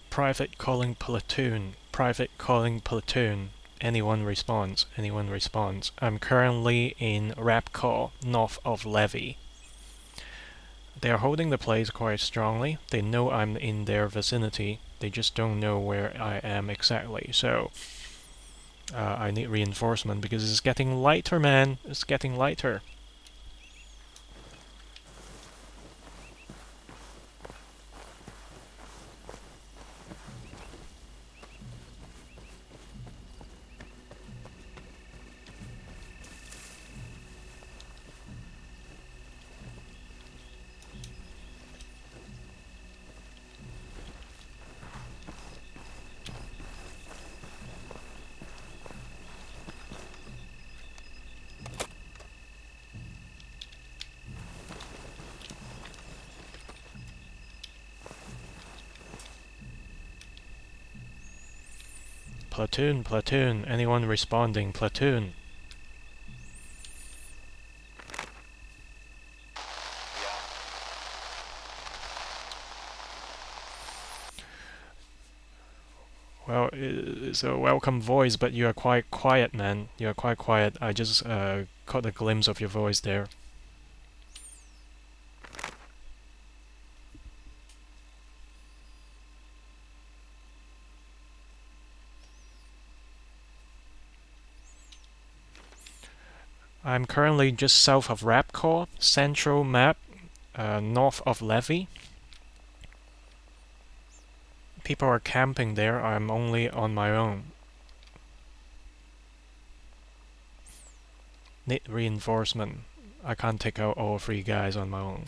Private calling platoon. Private calling platoon. Anyone responds. Anyone responds. I'm currently in rap call, north of Levy. They are holding the place quite strongly. They know I'm in their vicinity. They just don't know where I am exactly. So, I need reinforcement because it's getting lighter, man. It's getting lighter. Platoon, platoon, anyone responding, platoon. Well, it's a welcome voice, but you are quite quiet, man. You are quite quiet. I just caught a glimpse of your voice there. I'm currently just south of Rapcore, central map, north of Levy. people are camping there. I'm only on my own. Need reinforcement. I can't take out all 3 guys on my own.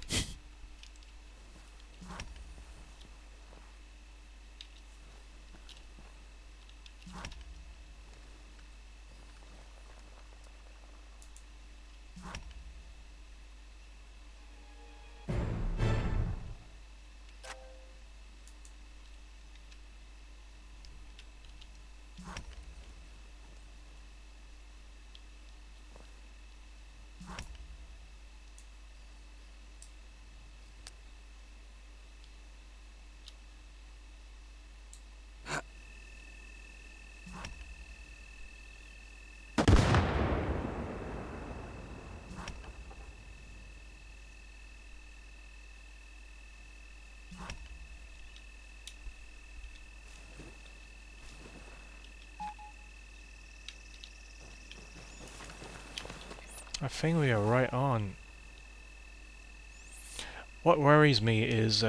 I think we are right on. What worries me is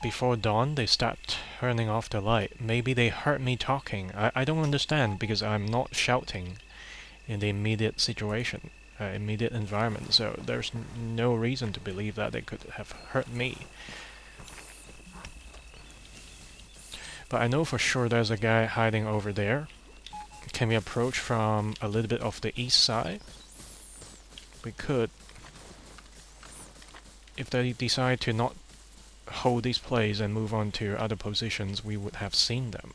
before dawn they start turning off the light. Maybe they heard me talking. I don't understand because I'm not shouting in the immediate situation, immediate environment, so there's no reason to believe that they could have heard me. But I know for sure there's a guy hiding over there. Can we approach from a little bit off the east side? We could. If they decide to not hold this place and move on to other positions, we would have seen them.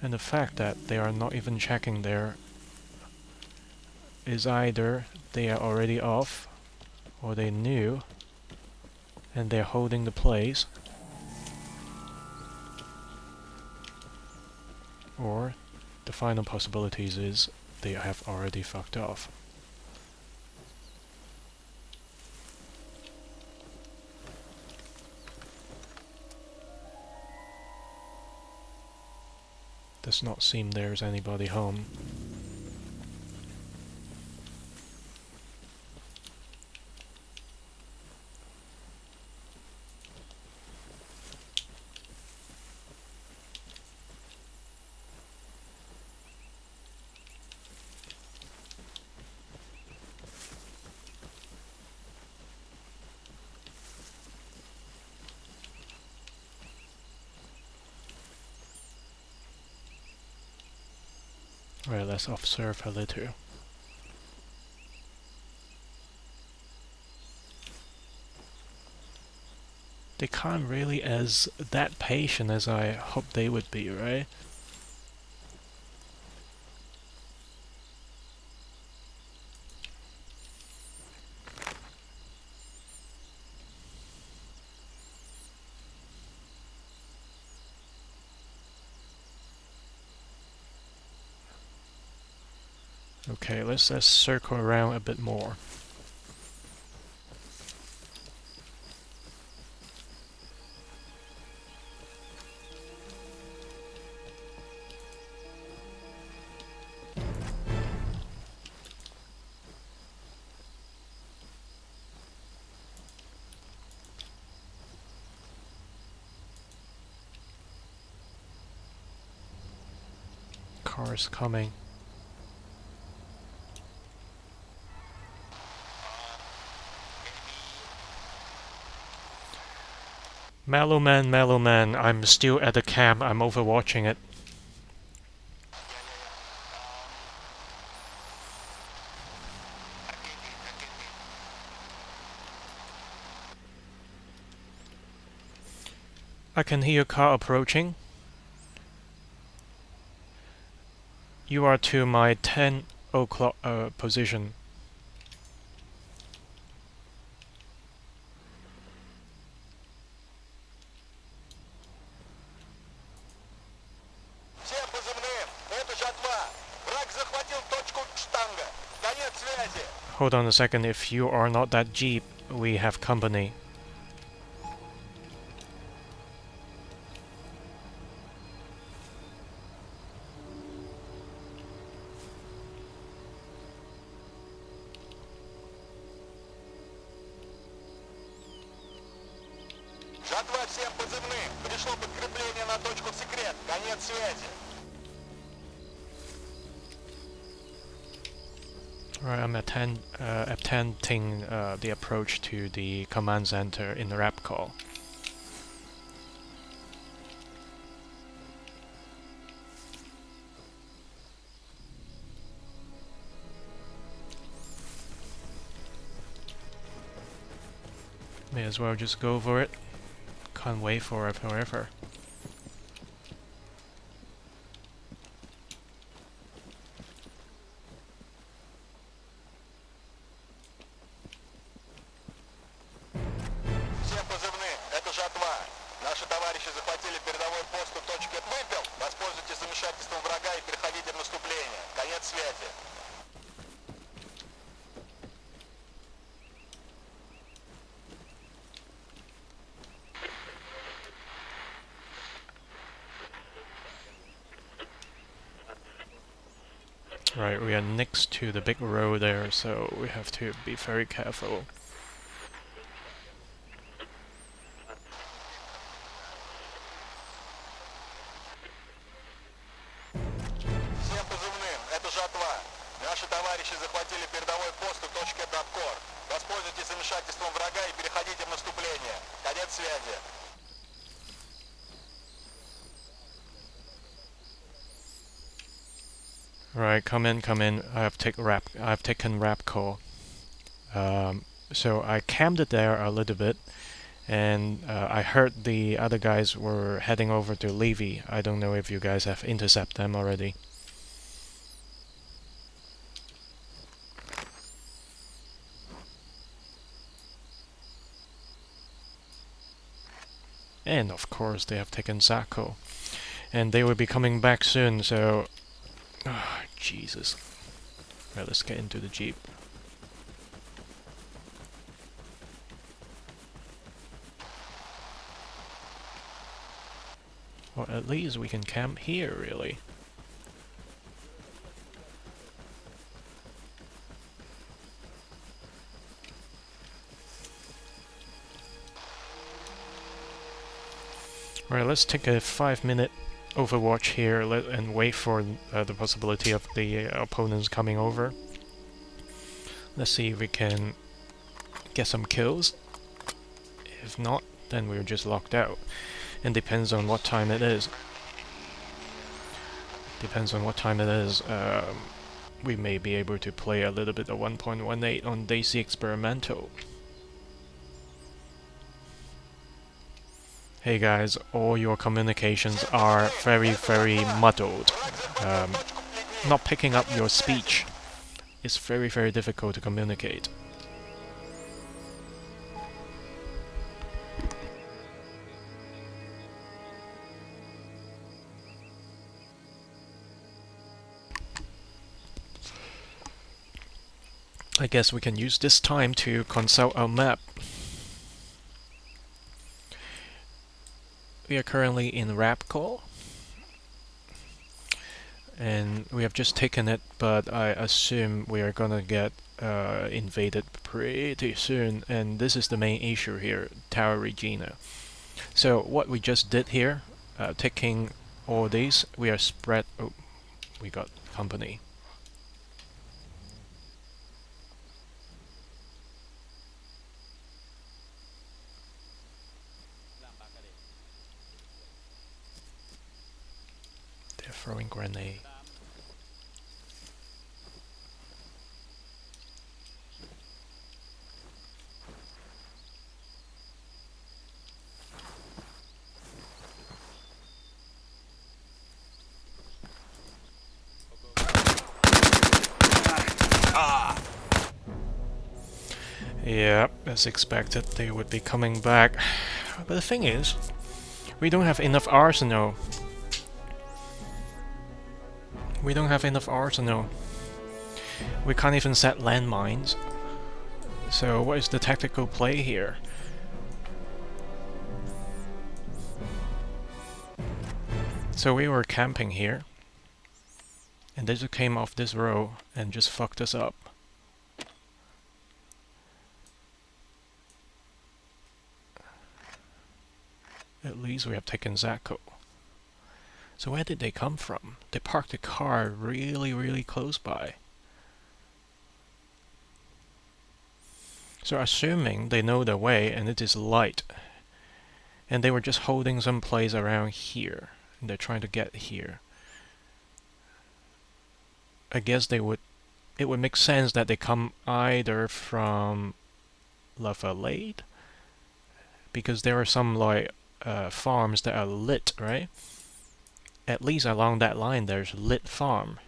And the fact that they are not even checking there is either they are already off, or they knew, and they're holding the place, or the final possibilities is they have already fucked off. Does not seem there's anybody home. Right, let's observe a little. They can't really as that patient as I hope they would be, right? Okay, let's circle around a bit more. Cars coming. Mellow man, I'm still at the camp, I'm overwatching it. I can hear a car approaching. You are to my 10 o'clock position. Всем позывным! Это жатва! Враг захватил точку штанга! Конец связи! Hold on a second, if you are not that jeep, we have company. секрет. Конец связи. Right, I'm attempting the approach to the command center in the rap call. May as well just go for it. Can't wait for it forever. Всем позывным. Это жатва. Наши товарищи захватили передовой пост у точки «Выпил». Воспользуйтесь замешательством врага и переходите в наступление. Конец связи. Right, we are next to the big road there, so we have to be very careful. Всем позывным. Это жатва. Наши товарищи захватили передовой пост у точки «Дабкор». Воспользуйтесь замешательством врага и переходите в наступление. Конец связи. Right, come in. I've taken rap call. So I camped it there a little bit, and I heard the other guys were heading over to Levy. I don't know if you guys have intercepted them already. And of course they have taken Sako. And they will be coming back soon, so... Oh, Jesus. Right, let's get into the Jeep. Well, at least we can camp here, really. Alright, let's take a 5-minute overwatch here and wait for the possibility of the opponents coming over. Let's see if we can get some kills. If not, then we're just locked out. And depends on what time it is. We may be able to play a little bit of 1.18 on Daisy Experimental. Hey guys, all your communications are very, very muddled. Not picking up your speech. It's very, very difficult to communicate. I guess we can use this time to consult our map. We are currently in Rapcall, and we have just taken it, but I assume we are gonna get invaded pretty soon, and this is the main issue here, Tower Regina. So what we just did here, taking all these, we are spread... Oh, we got company. Throwing grenade. Yeah, as expected, they would be coming back. But the thing is, we don't have enough arsenal. We can't even set landmines. So what is the tactical play here? So we were camping here, and they just came off this row and just fucked us up. At least we have taken Zako. So where did they come from? They parked the car really, really close by. So assuming they know the way and it is light, and they were just holding some place around here, and they're trying to get here. I guess it would make sense that they come either from Lafayette, because there are some like farms that are lit, right? At least along that line there's lit farm.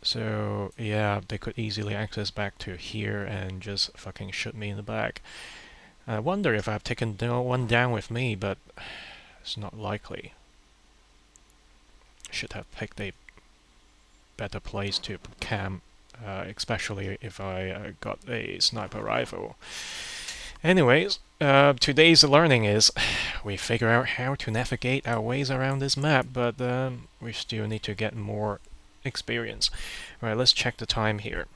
So yeah, they could easily access back to here and just fucking shoot me in the back. I wonder if I've taken one down with me, but it's not likely. Should have picked a better place to camp, especially if I got a sniper rifle. Anyways, today's learning is we figure out how to navigate our ways around this map, but we still need to get more experience. Right, let's check the time here.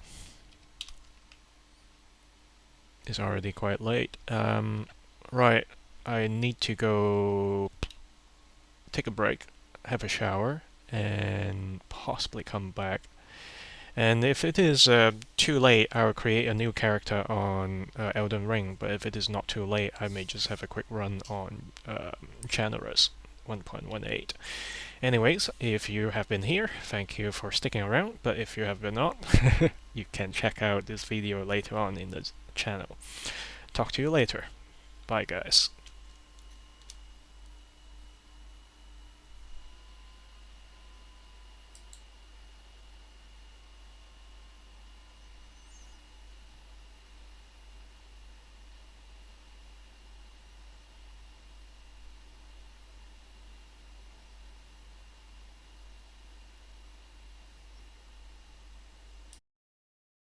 It's already quite late. Right, I need to go take a break, have a shower, and possibly come back. And if it is too late, I'll create a new character on Elden Ring, but if it is not too late, I may just have a quick run on Generous 1.18. Anyways, if you have been here, thank you for sticking around, but if you have been not, you can check out this video later on in the channel. Talk to you later. Bye guys.